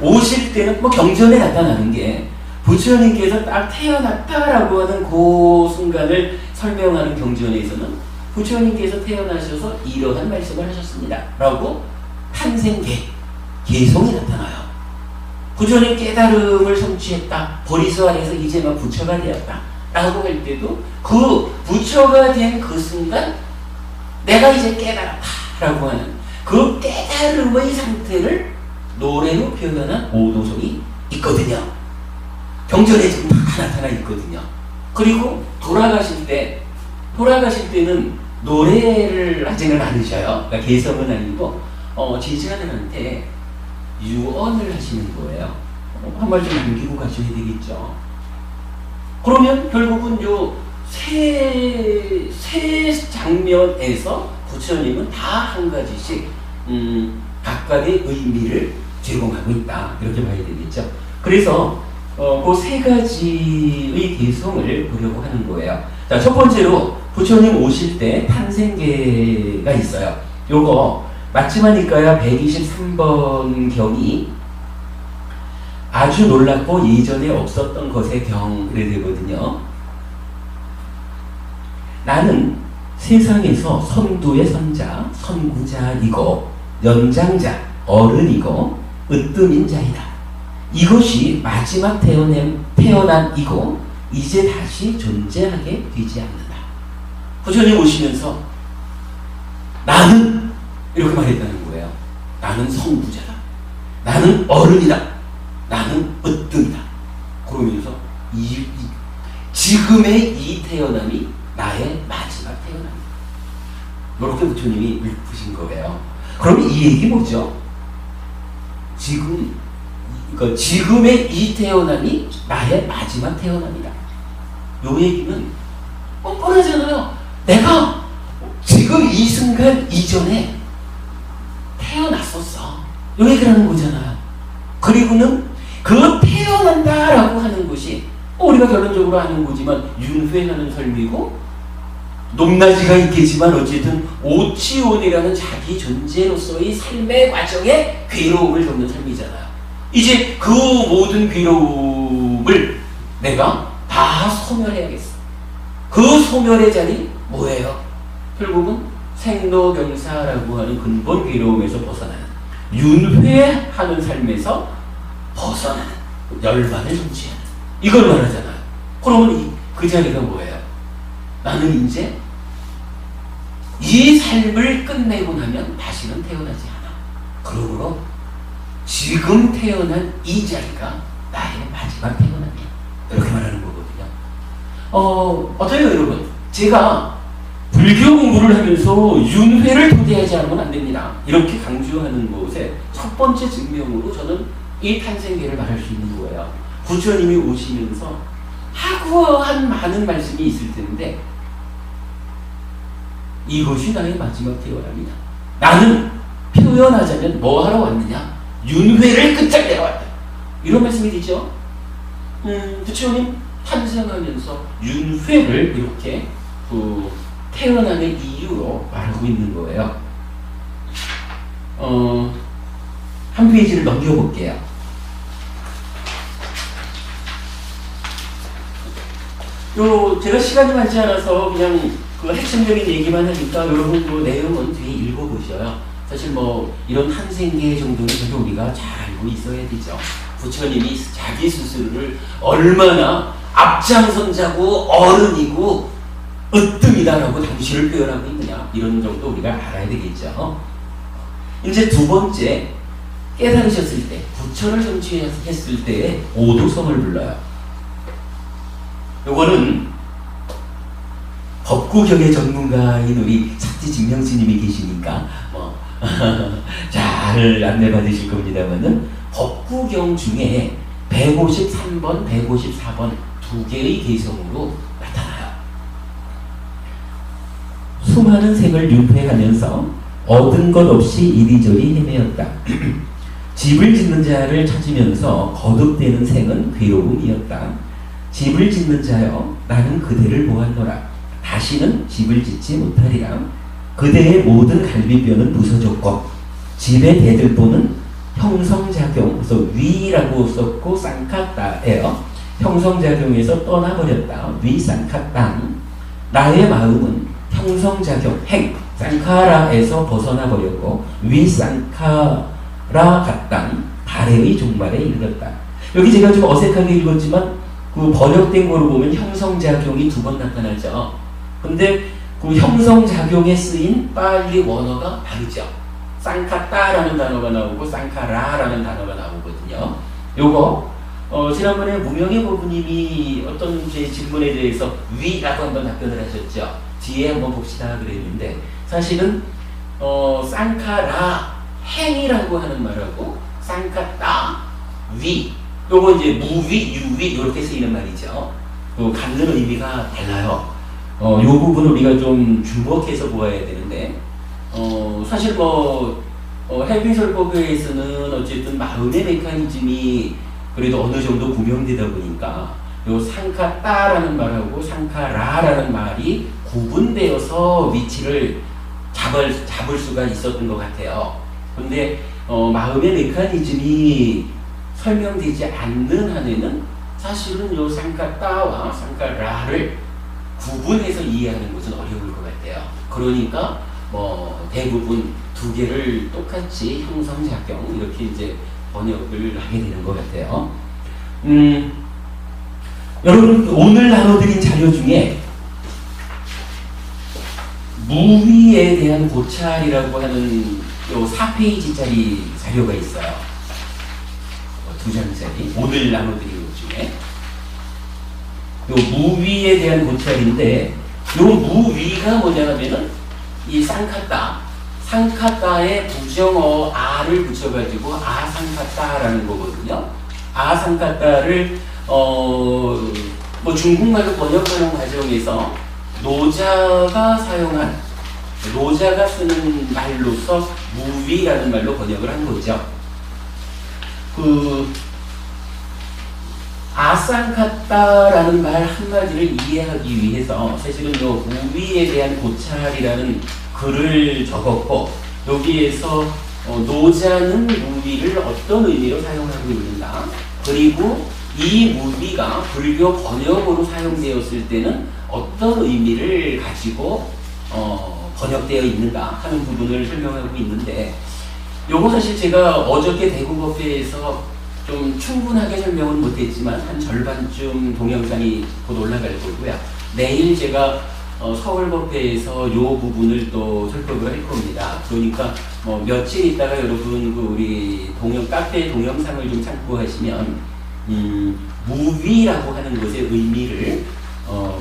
오실 때는 뭐 경전에 나타나는 게 부처님께서 딱 태어났다라고 하는 그 순간을 설명하는 경전에서는 부처님께서 태어나셔서 이러한 말씀을 하셨습니다. 라고 탄생계, 개성이 나타나요. 부처님 깨달음을 성취했다. 보리수 아래서 이제 막 부처가 되었다. 라고 할 때도 그 부처가 된 그 순간 내가 이제 깨달았다. 라고 하는 그 깨달음의 상태를 노래로 표현한 오도성이 있거든요. 경전에 지금 다 나타나 있거든요. 그리고 돌아가실 때는 노래를 하지는 않으셔요. 그러니까 개성은 아니고 제자들한테 유언을 하시는 거예요. 한 말 좀 남기고 가셔야 되겠죠. 그러면 결국은 요 세 장면에서 부처님은 다 한 가지씩 각각의 의미를 제공하고 있다. 이렇게 봐야 되겠죠. 그래서 그 세 가지의 개성을 보려고 하는 거예요. 자, 첫 번째로 부처님 오실 때 탄생계가 있어요. 요거 마치마니까야 123번 경이 아주 놀랍고 예전에 없었던 것의 경을 되거든요. 나는 세상에서 선두의 선자, 선구자이고 연장자, 어른이고 으뜸인 자이다. 이것이 마지막 태어난 이고 이제 다시 존재하게 되지 않는다. 부처님 오시면서 나는 이렇게 말했다는 거예요. 나는 선구자다. 나는 어른이다. 나는 으뜸이다. 그러면서 지금의 이 태어남이 나의 마지막 태어남이다. 이렇게 부처님이 읊으신 거예요. 그럼 이 얘기 뭐죠? 지금, 그러니까 지금의 이 태어남이 나의 마지막 태어남이다. 요 얘기는 뻔뻔하잖아요. 내가 지금 이 순간 이전에 태어났었어. 요 얘기를 하는 거잖아요. 그리고는 그 태어난다라고 하는 것이 우리가 결론적으로 아는 거지만 윤회하는 삶이고, 높낮이가 있겠지만 어쨌든 오치온이라는 자기 존재로서의 삶의 과정에 괴로움을 겪는 삶이잖아요. 이제 그 모든 괴로움을 내가 다 소멸해야겠어. 그 소멸의 자리 뭐예요? 결국은 생로경사라고 하는 근본 괴로움에서 벗어나는, 윤회하는 삶에서 벗어나는, 열반을 정치하는, 이걸 말하잖아요. 그러면 그 자리가 뭐예요? 나는 이제 이 삶을 끝내고 나면 다시는 태어나지 않아. 그러므로 지금 태어난 이 자리가 나의 마지막 태어남이야. 이렇게 말하는 거거든요. 어때요, 여러분? 제가 불교 공부를 하면서 윤회를 도대하지 않으면 안 됩니다. 이렇게 강조하는 것의 첫 번째 증명으로 저는 이 탄생계를 말할 수 있는 거예요. 부처님이 오시면서 하고 한 많은 말씀이 있을 텐데, 이것이 나의 마지막 태어남이다. 나는 표현하자면 뭐 하러 왔느냐? 윤회를 끝장내러 왔다. 이런 말씀이 되죠. 부처님 탄생하면서 윤회를 이렇게 태어나는 이유로 말하고 있는 거예요. 한 페이지를 넘겨볼게요. 제가 시간이 많지 않아서 그냥 그 핵심적인 얘기만 하니까 여러분 그 내용은 뒤에 읽어보셔요. 사실 뭐 이런 탄생계 정도는 우리가 잘 알고 있어야 되죠. 부처님이 자기 스스로를 얼마나 앞장선자고 어른이고 으뜸이다라고 당신을 표현하고 있느냐, 이런 정도 우리가 알아야 되겠죠. 이제 두 번째, 깨달으셨을 때, 부처를 성취했을 때의 오도성을 불러요. 요거는 법구경의 전문가인 우리 삭지증명 스님이 계시니까 잘 안내받으실 겁니다만은, 법구경 중에 153번, 154번 두 개의 개성으로 나타나요. 수많은 생을 윤회하면서 얻은 것 없이 이리저리 헤매었다. 집을 짓는 자를 찾으면서 거듭되는 생은 괴로움이었다. 집을 짓는 자여, 나는 그대를 보았노라. 다시는 집을 짓지 못하리라. 그대의 모든 갈비뼈는 부서졌고 집의 대들보는 형성작용, 그래서 위라고 썼고 쌍카따예요. 형성작용에서 떠나버렸다. 위 쌍카땅. 나의 마음은 형성작용, 행, 쌍카라에서 벗어나버렸고 위 쌍카라 같당, 발해의 종말에 이르렀다. 여기 제가 좀 어색하게 읽었지만 그 번역된 거로 보면 형성작용이 두 번 나타나죠. 근데 그 형성작용에 쓰인 빨리 원어가 다르죠. 쌍카따라는 단어가 나오고 쌍카라라는 단어가 나오거든요. 요거 지난번에 무명의 보부님이 어떤 제 질문에 대해서 위라고 한번 답변을 하셨죠. 뒤에 한번 봅시다 그랬는데, 사실은 쌍카라 행이라고 하는 말하고 쌍카따 위, 요거 이제 무위, 유위 이렇게 쓰이는 말이죠. 갖는 의미가 달라요. 요 부분을 우리가 좀 주목해서 보아야 되는데, 사실 해빙설법에서는 어쨌든 마음의 메커니즘이 그래도 어느 정도 구명되다 보니까 요 상카따라는 말하고 상카라라는 말이 구분되어서 위치를 잡을 수가 있었던 것 같아요. 근데 마음의 메커니즘이 설명되지 않는 한에는 사실은 요 상카따와 상카라를 구분해서 이해하는 것은 어려울 것 같아요. 그러니까 대부분 두 개를 똑같이 형성작용 이렇게 이제 번역을 하게 되는 것 같아요. 여러분 오늘 나눠드린 자료 중에 무위에 대한 고찰이라고 하는 요 4페이지짜리 자료가 있어요. 두 장짜리 오늘 나눠드린 것 중에 요 무위에 대한 고찰인데, 요 무위가 뭐냐면은 이 상카따에 부정어 아를 붙여가지고 아상카따라는 거거든요. 아상카따를 뭐 중국말로 번역하는 과정에서 노자가 쓰는 말로서 무위라는 말로 번역을 한 거죠. 아상카따라는 말 한마디를 이해하기 위해서 사실은 요 무위에 대한 고찰이라는 글을 적었고, 여기에서 노자는 무위를 어떤 의미로 사용하고 있는가, 그리고 이 무위가 불교 번역으로 사용되었을 때는 어떤 의미를 가지고 번역되어 있는가 하는 부분을 설명하고 있는데, 요거 사실 제가 어저께 대구법회에서 좀 충분하게 설명은 못했지만 한 절반쯤 동영상이 곧 올라갈 거고요. 내일 제가 서울법회에서 요 부분을 또 설법을 할 겁니다. 그러니까 며칠 있다가 여러분 우리 카페 동영상을 좀 참고하시면 무위라고 하는 것의 의미를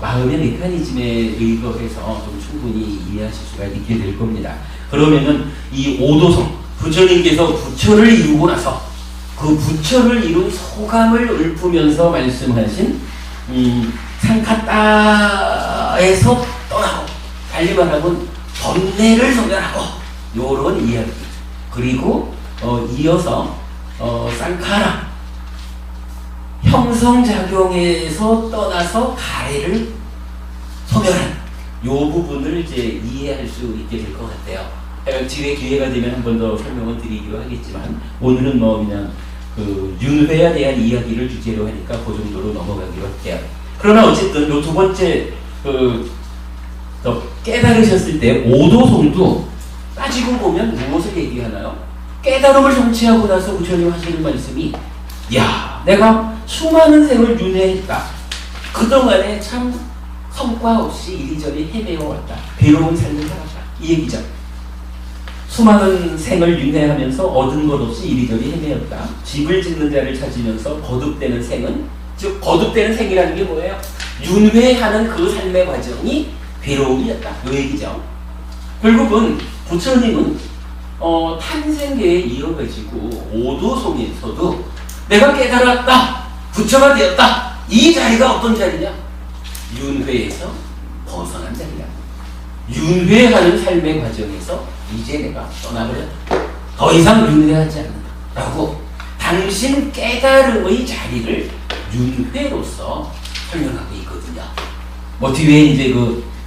마음의 메커니즘에 의거해서 좀 충분히 이해하실 수가 있게 될 겁니다. 그러면은 이 오도성 부처님께서 부처를 이루고 나서 그 부처를 이룬 소감을 읊으면서 말씀하신 상카따에서 떠나고, 달리 말하면 번뇌를 소멸하고 요런 이야기, 그리고 이어서 쌍카라 형성작용에서 떠나서 가해를 소멸한 요 부분을 이제 이해할 수 있게 될 것 같아요. 뒤에 기회가 되면 한 번 더 설명을 드리기로 하겠지만, 오늘은 그냥 윤회에 대한 이야기를 주제로 하니까 그 정도로 넘어가기로 할게요. 그러나 어쨌든 요 두 번째 깨달으셨을 때 오도송도 따지고 보면 무엇을 얘기하나요? 깨달음을 성취하고 나서 부처님 하시는 말씀이, 야, 내가 수많은 생을 윤회했다. 그동안에 참 성과 없이 이리저리 헤매어왔다. 괴로운 삶을 살았다. 이 얘기죠. 수많은 생을 윤회하면서 얻은 것 없이 이리저리 헤매었다. 집을 짓는 자를 찾으면서 거듭되는 생은, 즉 거듭되는 생이라는 게 뭐예요? 윤회하는 그 삶의 과정이 괴로움이었다. 이 얘기죠. 결국은 부처님은 탄생계에 이어가지고 오도송에서도 내가 깨달았다, 부처가 되었다, 이 자리가 어떤 자리냐? 윤회에서 벗어난 자리야. 윤회하는 삶의 과정에서 이제 내가 떠나버렸다, 더 이상 윤회하지 않는다 라고 당신 깨달음의 자리를 윤회로서 설명하고 있거든요. 뒤에 이제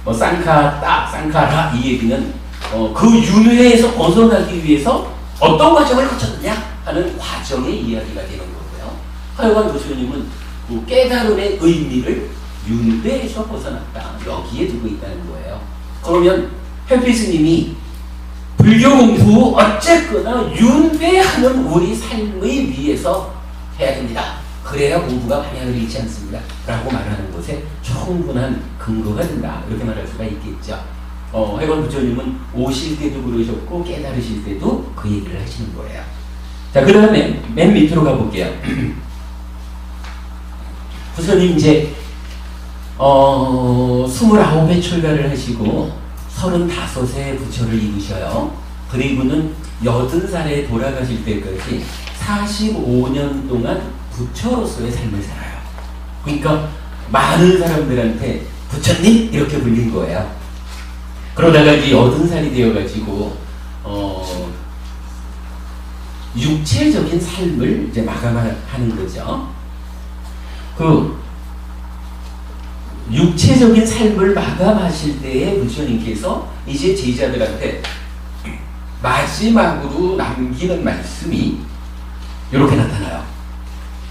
쌍카라 이 얘기는 그 윤회에서 벗어나기 위해서 어떤 과정을 거쳤느냐 하는 과정의 이야기가 되는 거고요. 하여간 부처님은 그 깨달음의 의미를 윤회에서 벗어났다, 여기에 두고 있다는 거예요. 그러면 헬피스님이 불교 공부 어쨌거나 윤회하는 우리 삶의 위에서 해야 됩니다. 그래야 공부가 방향을 잃지 않습니다 라고 말하는 것에 충분한 근거가 된다, 이렇게 말할 수가 있겠죠. 해관 부처님은 오실 때도 그러셨고 깨달으실 때도 그 얘기를 하시는 거예요. 자, 그 다음에 맨 밑으로 가볼게요. 부처님 이제 29회 출가를 하시고 35세 부처를 이루셔요. 그리고는 80살에 돌아가실 때까지 45년 동안 부처로서의 삶을 살아요. 그러니까 많은 사람들한테 부처님 이렇게 불린 거예요. 그러다가 이제 80살이 되어가지고 육체적인 삶을 이제 마감하는 거죠. 그 육체적인 삶을 마감하실 때에 부처님께서 이제 제자들한테 마지막으로 남기는 말씀이 이렇게 나타나요.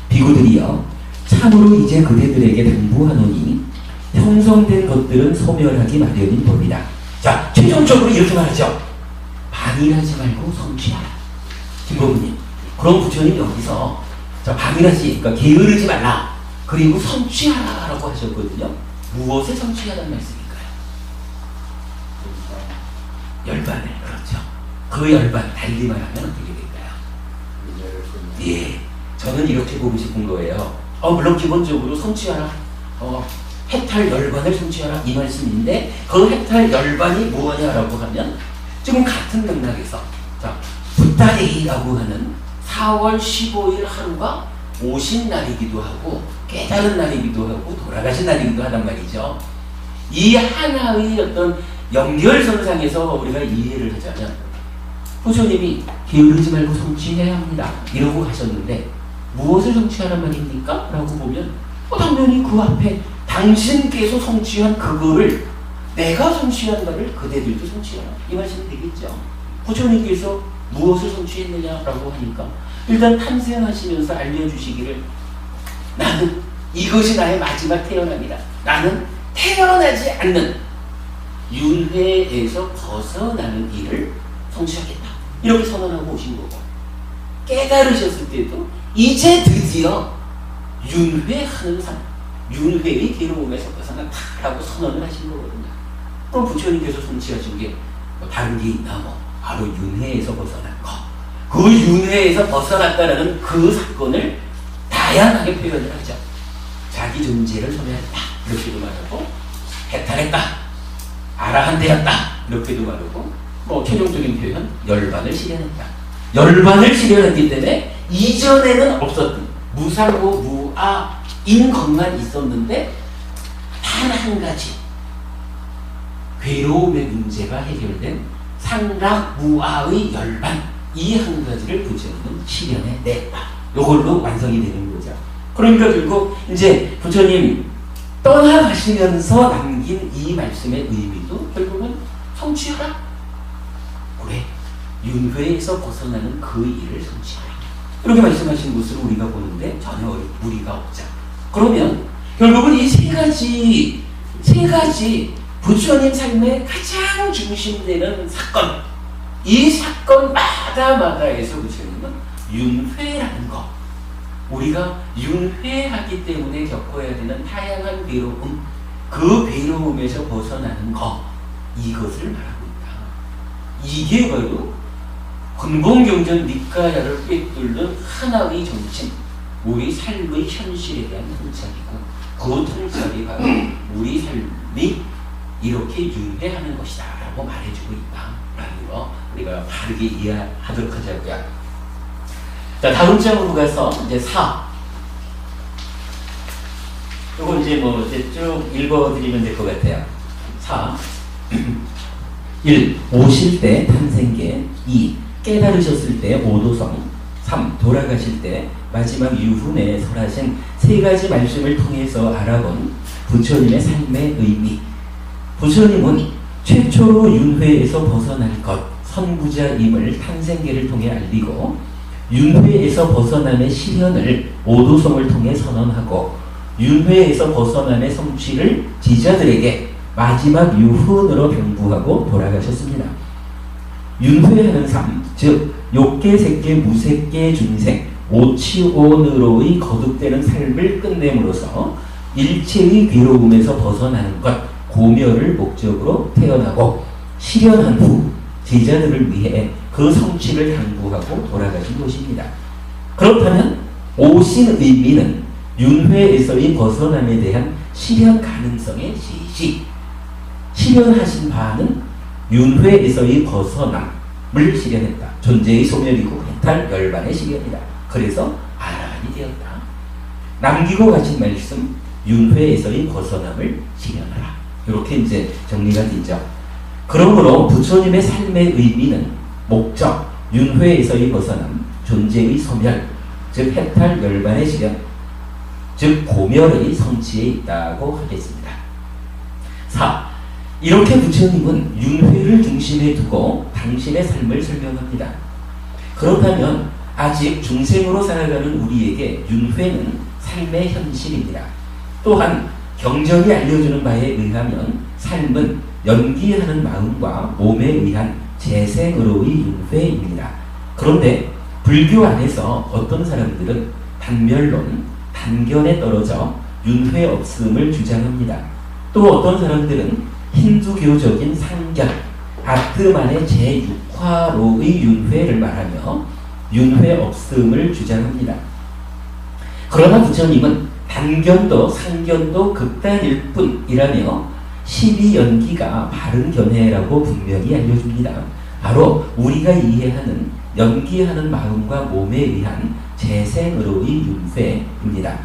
비구들이여, 참으로 이제 그대들에게 당부하노니 형성된 것들은 소멸하기 마련인 법이다. 자, 최종적으로 이렇게 말하죠. 방일하지 말고 성취하라. 김법부님, 그럼 부처님 여기서 방일하지, 그러니까 게으르지 말라, 그리고 성취하라라고 하셨거든요. 무엇을 성취하라는 말씀일까요? 열반을, 그렇죠. 그 열반, 달리 말하면 어떻게 될까요? 예, 저는 이렇게 보고 싶은 거예요. 물론 기본적으로 성취하라, 해탈 열반을 성취하라 이 말씀인데 그 해탈 열반이 무엇이냐라고 하면 지금 같은 맥락에서 자 붓다데이라고 하는 4월 15일 하루가 오신 날이기도 하고 깨달은 날이기도 하고 돌아가신 날이기도 하단 말이죠. 이 하나의 어떤 연결선상에서 우리가 이해를 하자면 부처님이 게으르지 말고 성취해야 합니다 이러고 가셨는데 무엇을 성취하란 말입니까? 라고 보면 당연히 그 앞에 당신께서 성취한 그거를 내가 성취한 것을 그대들도 성취하라 이 말씀이 되겠죠. 부처님께서 무엇을 성취했느냐라고 하니까 일단 탄생하시면서 알려주시기를 나는 이것이 나의 마지막 태어남이다. 나는 태어나지 않는 윤회에서 벗어나는 일을 성취하겠다. 이렇게 선언하고 오신 거고 깨달으셨을 때도 이제 드디어 윤회하는 삶, 윤회의 괴로움에서 벗어났다라고 선언을 하신 거거든요. 그럼 부처님께서 성취하신 게 뭐 다른 게 있나 뭐 바로 윤회에서 벗어난 거. 그 윤회에서 벗어났다라는 그 사건을 다양하게 표현을 하죠. 자기 존재를 소멸했다 이렇게도 말하고 해탈했다, 아라한되었다 이렇게도 말하고 뭐 최종적인 표현 열반을 실현했다. 열반을 실현했기 때문에 이전에는 없었던 무상고 무아인 것만 있었는데 단 한 가지 괴로움의 문제가 해결된 상락무아의 열반 이 한 가지를 부처님은 실현해냈다. 이걸로 완성이 되는 거죠. 그러니까 결국 이제 부처님 떠나가시면서 남긴 이 말씀의 의미도 결국은 성취하라. 그래, 윤회에서 벗어나는 그 일을 성취하라. 이렇게 말씀하신 것으로 우리가 보는데 전혀 무리가 없죠. 그러면 결국은 이 세 가지 부처님 삶의 가장 중심되는 사건, 이 사건마다에서 부처님은 윤회라는 것, 우리가 윤회하기 때문에 겪어야 되는 다양한 괴로움, 그 괴로움에서 벗어나는 것, 이것을 말하고 있다. 이게 바로 근본경전 니까야를 꿰뚫는 하나의 정신, 우리 삶의 현실에 대한 통찰이고 그 통찰이 바로 우리 삶이 이렇게 윤회하는 것이다 라고 말해주고 있다 라는 거 우리가 바르게 이해하도록 하자고요. 자, 다음 장으로 가서 이제 4. 이거 이제 뭐 이제 쭉 읽어드리면 될 것 같아요. 4. 1. 오실 때 탄생계. 2. 깨달으셨을 때 오도성. 3. 돌아가실 때 마지막 유훈에 설하신 세 가지 말씀을 통해서 알아본 부처님의 삶의 의미. 부처님은 최초로 윤회에서 벗어날 것, 선구자임을 탄생계를 통해 알리고 윤회에서 벗어남의 실현을 오도성을 통해 선언하고 윤회에서 벗어남의 성취를 제자들에게 마지막 유훈으로 병부하고 돌아가셨습니다. 윤회하는 삶, 즉 욕계, 색계, 무색계, 중생, 오치오느로의 거듭되는 삶을 끝냄으로써 일체의 괴로움에서 벗어나는 것, 고멸을 목적으로 태어나고 실현한 후 제자들을 위해 그 성취를 당부하고 돌아가신 것입니다. 그렇다면 오신 의미는 윤회에서의 벗어남에 대한 실현 가능성의 제시, 실현하신 바는 윤회에서의 벗어남을 실현했다. 존재의 소멸이고 해탈 열반의 실현이다. 그래서 아라한이 되었다. 남기고 가신 말씀, 윤회에서의 벗어남을 실현하라. 이렇게 이제 정리가 되죠. 그러므로 부처님의 삶의 의미는 목적, 윤회에서의 벗어남, 존재의 소멸, 즉 해탈 열반의 실현, 즉 고멸의 성취에 있다고 하겠습니다. 4. 이렇게 부처님은 윤회를 중심에 두고 당신의 삶을 설명합니다. 그렇다면 아직 중생으로 살아가는 우리에게 윤회는 삶의 현실입니다. 또한 경전이 알려주는 바에 의하면 삶은 연기하는 마음과 몸에 의한 재생으로의 윤회입니다. 그런데 불교 안에서 어떤 사람들은 단멸론, 단견에 떨어져 윤회 없음을 주장합니다. 또 어떤 사람들은 힌두교적인 상견, 아트만의 제6화로의 윤회를 말하며 윤회 없음을 주장합니다. 그러나 부처님은 단견도 상견도 극단일 뿐이라며 12연기가 바른 견해라고 분명히 알려줍니다. 바로 우리가 이해하는 연기하는 마음과 몸에 의한 재생으로의 윤회입니다.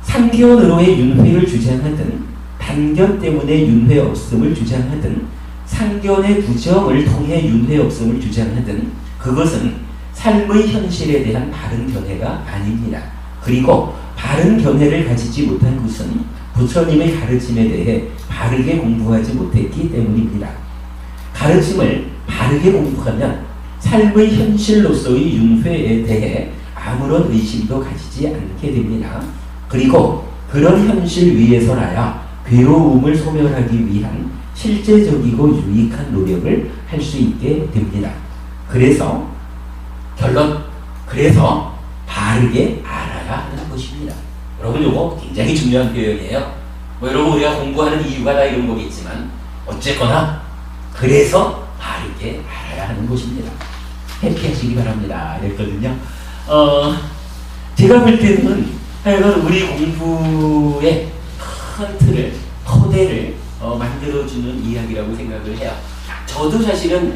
상견으로의 윤회를 주장하든 단견 때문에 윤회 없음을 주장하든 상견의 부정을 통해 윤회 없음을 주장하든 그것은 삶의 현실에 대한 바른 견해가 아닙니다. 그리고 바른 견해를 가지지 못한 것은 부처님의 가르침에 대해 바르게 공부하지 못했기 때문입니다. 가르침을 바르게 공부하면 삶의 현실로서의 윤회에 대해 아무런 의심도 가지지 않게 됩니다. 그리고 그런 현실 위에서라야 괴로움을 소멸하기 위한 실제적이고 유익한 노력을 할 수 있게 됩니다. 그래서 결론, 그래서 바르게 알아야 하는 것입니다. 여러분 이거 굉장히 중요한 교육이에요. 뭐 여러분 우리가 공부하는 이유가 다 이런 거겠지만 어쨌거나 그래서 바르게 알아야 하는 것입니다. 해피하시기 바랍니다. 이랬거든요. 제가 볼 때는 하여간 우리 공부의 큰 틀을, 토대를 만들어주는 이야기라고 생각을 해요. 저도 사실은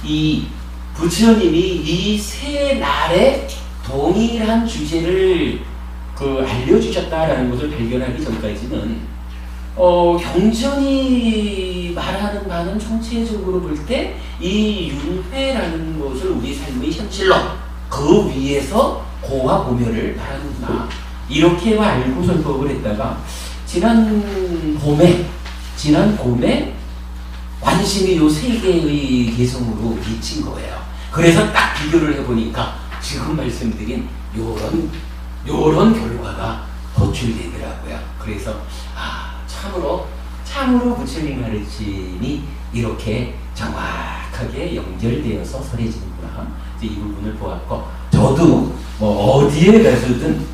이 부처님이 이 세 날에 동일한 주제를 알려주셨다라는 것을 발견하기 전까지는 경전이 말하는 바는 총체적으로 볼 때 이 윤회라는 것을 우리 삶의 현실로 그 위에서 고와 고멸을 말하는구나 이렇게 알고 설법을 했다가 지난 봄에 관심이 요 세 개의 개성으로 미친 거예요. 그래서 딱 비교를 해보니까 지금 말씀드린 요런 결과가 도출되더라고요. 그래서 참으로 부처님 가르침이 이렇게 정확하게 연결되어서 설해지는구나. 이제 이 부분을 보았고 저도 뭐 어디에 가서든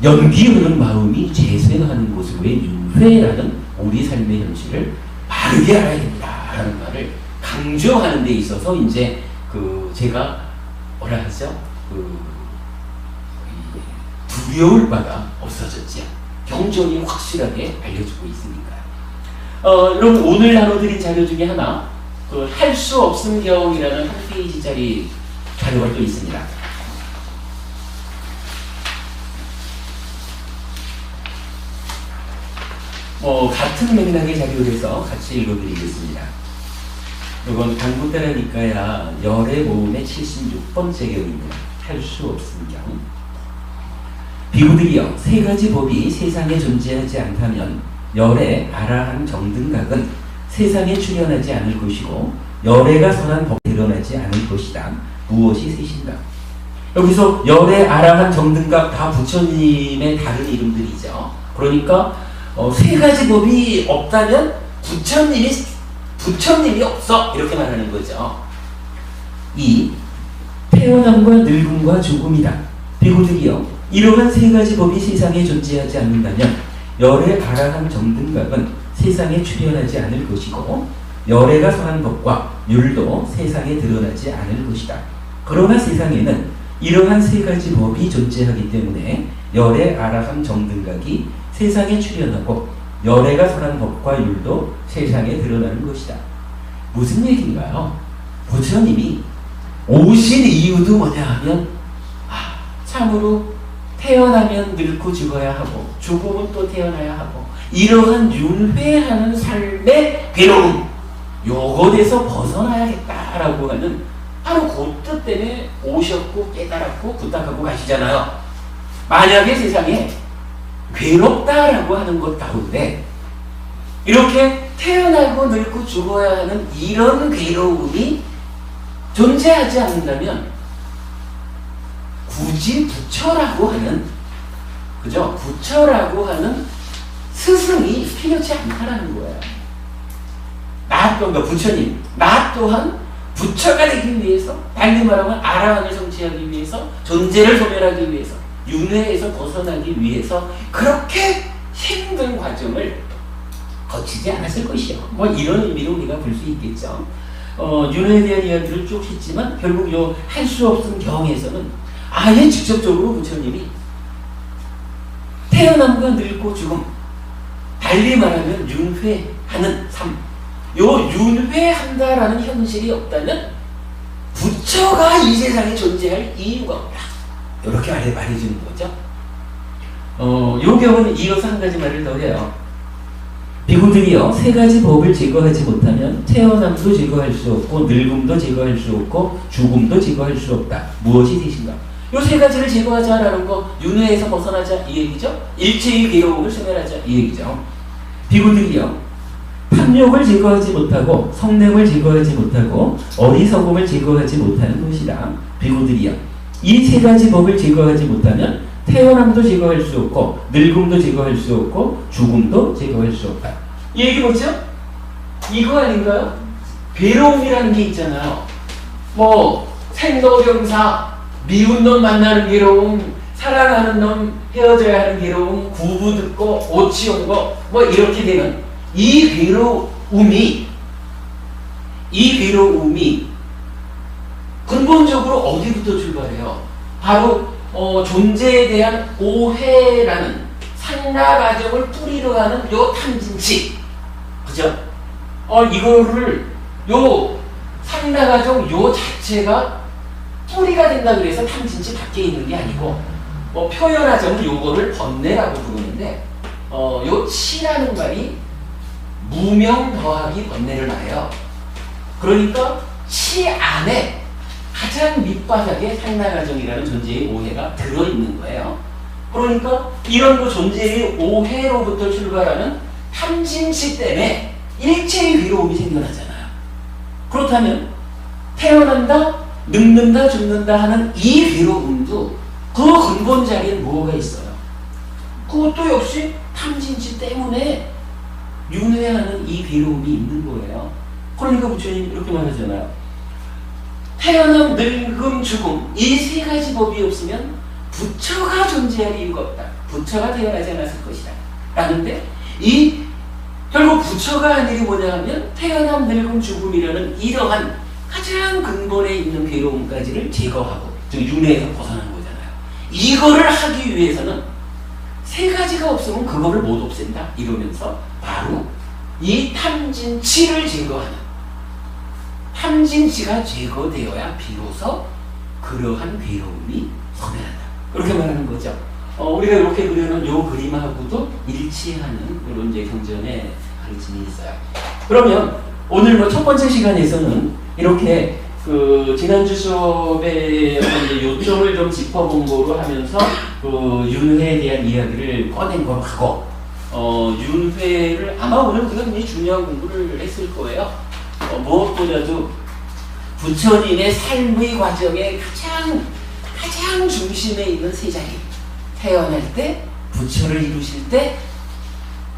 연기하는 마음이 재생하는 모습의 윤회라는 우리 삶의 현실을 바르게 알아야 된다라는 말을 강조하는 데 있어서 이제 제가 뭐라 하죠? 두려울 바가 없어졌죠. 경전이 확실하게 알려주고 있으니까요. 여러분 오늘 나눠드린 자료 중에 하나 할 수 없음 경이라는 한 페이지짜리 자료가 또 있습니다. 같은 맥락의 자료에서 같이 읽어드리겠습니다. 이건 강부따라니까야 열의 모음의 76번째 경입니다. 할 수 없음 경. 비구들이여 세 가지 법이 세상에 존재하지 않다면 열의 아라한 정등각은 세상에 출현하지 않을 것이고 열애가 선한 법이 드러나지 않을 것이다. 무엇이 셋인가? 여기서 열애, 아라한, 정등각 다 부처님의 다른 이름들이죠. 그러니까 세 가지 법이 없다면 부처님이 없어 이렇게 말하는 거죠. 이 태어남과 늙음과 죽음이다. 비구들이여 이러한 세 가지 법이 세상에 존재하지 않는다면 열애, 아라한, 정등각은 세상에 출현하지 않을 것이고 열애가 선한 법과 율도 세상에 드러나지 않을 것이다. 그러나 세상에는 이러한 세 가지 법이 존재하기 때문에 열애, 아라한, 정등각이 세상에 출현하고 열애가 선한 법과 율도 세상에 드러나는 것이다. 무슨 얘기인가요? 부처님이 오신 이유도 뭐냐 하면 참으로 태어나면 늙고 죽어야 하고 죽으면 또 태어나야 하고 이러한 윤회하는 삶의 괴로움 요것에서 벗어나야겠다라고 하는 바로 그 뜻 때문에 오셨고 깨달았고 부탁하고 가시잖아요. 만약에 세상에 괴롭다라고 하는 것 가운데 이렇게 태어나고 늙고 죽어야 하는 이런 괴로움이 존재하지 않는다면 굳이 부처라고 하는 스승이 필요치 않다라는 거예요. 부처님, 나 또한 부처가 되기 위해서, 달리 말하면 아라한을 성취하기 위해서, 존재를 소멸하기 위해서, 윤회에서 벗어나기 위해서 그렇게 힘든 과정을 거치지 않았을 것이요. 뭐 이런 의미로 우리가 볼 수 있겠죠. 윤회에 대한 이야기를 쭉 했지만 결국 요 할 수 없음 경에서는 아예 직접적으로 부처님이 태어남과 늙고 죽음, 달리 말하면 윤회하는 삶, 요 윤회한다라는 현실이 없다면 부처가 이 세상에 존재할 이유가 없다. 이렇게 말해주는 거죠. 요 경우는 이어서 한 가지 말을 더 해요. 비구들이여 세 가지 법을 제거하지 못하면 태어남도 제거할 수 없고 늙음도 제거할 수 없고 죽음도 제거할 수 없다. 무엇이 되신가? 요 세 가지를 제거하자라는 거, 윤회에서 벗어나자 이 얘기죠. 일체의 괴로움을 소멸하자 이 얘기죠. 비구들이여 탐욕을 제거하지 못하고 성냄을 제거하지 못하고 어리석음을 제거하지 못하는 것이다. 비구들이여 이 세 가지 법을 제거하지 못하면 태어남도 제거할 수 없고 늙음도 제거할 수 없고 죽음도 제거할 수 없다. 이 얘기 뭐죠? 이거 아닌가요? 괴로움이라는 게 있잖아요. 뭐 생로병사, 미운 놈 만나는 괴로움, 사랑하는 놈 헤어져야 하는 괴로움, 구부 듣고 오치 온 거 뭐 이렇게 되는 이 괴로움이 근본적으로 어디부터 출발해요? 바로 존재에 대한 오해라는 상나 과정을 뿌리로 하는 요 탐진치, 그죠? 이거를 요 상나 과정 요 자체가 뿌리가 된다 그래서 탐진치 밖에 있는 게 아니고, 뭐 표현하자면 요거를 번뇌라고 부르는데, 요 치라는 말이 무명 더하기 번뇌를 말해요. 그러니까 치 안에 가장 밑바닥에 상나가정이라는 존재의 오해가 들어있는 거예요. 그러니까 이런 그 존재의 오해로부터 출발하는 탐진치 때문에 일체의 괴로움이 생겨나잖아요. 그렇다면 태어난다, 늙는다, 죽는다 하는 이 괴로움도 그 근본 자리에 뭐가 있어요? 그것도 역시 탐진치 때문에 윤회하는 이 괴로움이 있는 거예요. 그러니까 부처님 이렇게 말하잖아요. 태어남, 늙음, 죽음 이 세 가지 법이 없으면 부처가 존재할 이유가 없다. 부처가 태어나지 않았을 것이다. 라는데 결국 부처가 한 일이 뭐냐 하면 태어남, 늙음, 죽음이라는 이러한 가장 근본에 있는 괴로움까지를 제거하고 즉 윤회에서 벗어나는 거잖아요. 이거를 하기 위해서는 세 가지가 없으면 그거를 못 없앤다. 이러면서 바로 이 탐진치를 제거하는, 탐진치가 제거되어야 비로소 그러한 괴로움이 소멸한다. 그렇게 말하는 거죠. 우리가 이렇게 그려놓은 요 그림하고도 일치하는 그런 이제 경전의 가르침이 있어요. 그러면 오늘 뭐 첫 번째 시간에서는 이렇게 지난주 수업의 요점을 좀 짚어본 거로 하면서 윤회에 대한 이야기를 꺼낸 거로 하고, 윤회를 아마 오늘 우리가 굉장히 중요한 공부를 했을 거예요. 무엇보다도 부처님의 삶의 과정의 가장 중심에 있는 세 자리, 태어날 때, 부처를 이루실 때,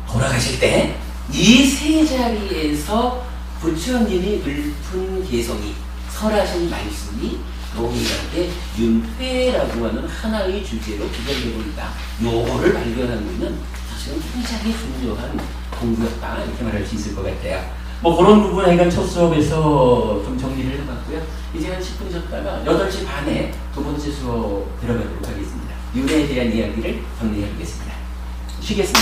돌아가실 때, 이 세 자리에서 부처님이 읊은 개성이, 설하신 말씀이 동일하게 윤회라고 하는 하나의 주제로 기별되고 있다. 요거를 발견하는 것은 사실은 굉장히 중요한 공부였다. 이렇게 말할 수 있을 것 같아요. 뭐 그런 부분 하여간 첫 수업에서 좀 정리를 해봤고요. 이제 한 10분 졌다가 8시 반에 두 번째 수업 들어가도록 하겠습니다. 윤회에 대한 이야기를 정리해 보겠습니다. 쉬겠습니다.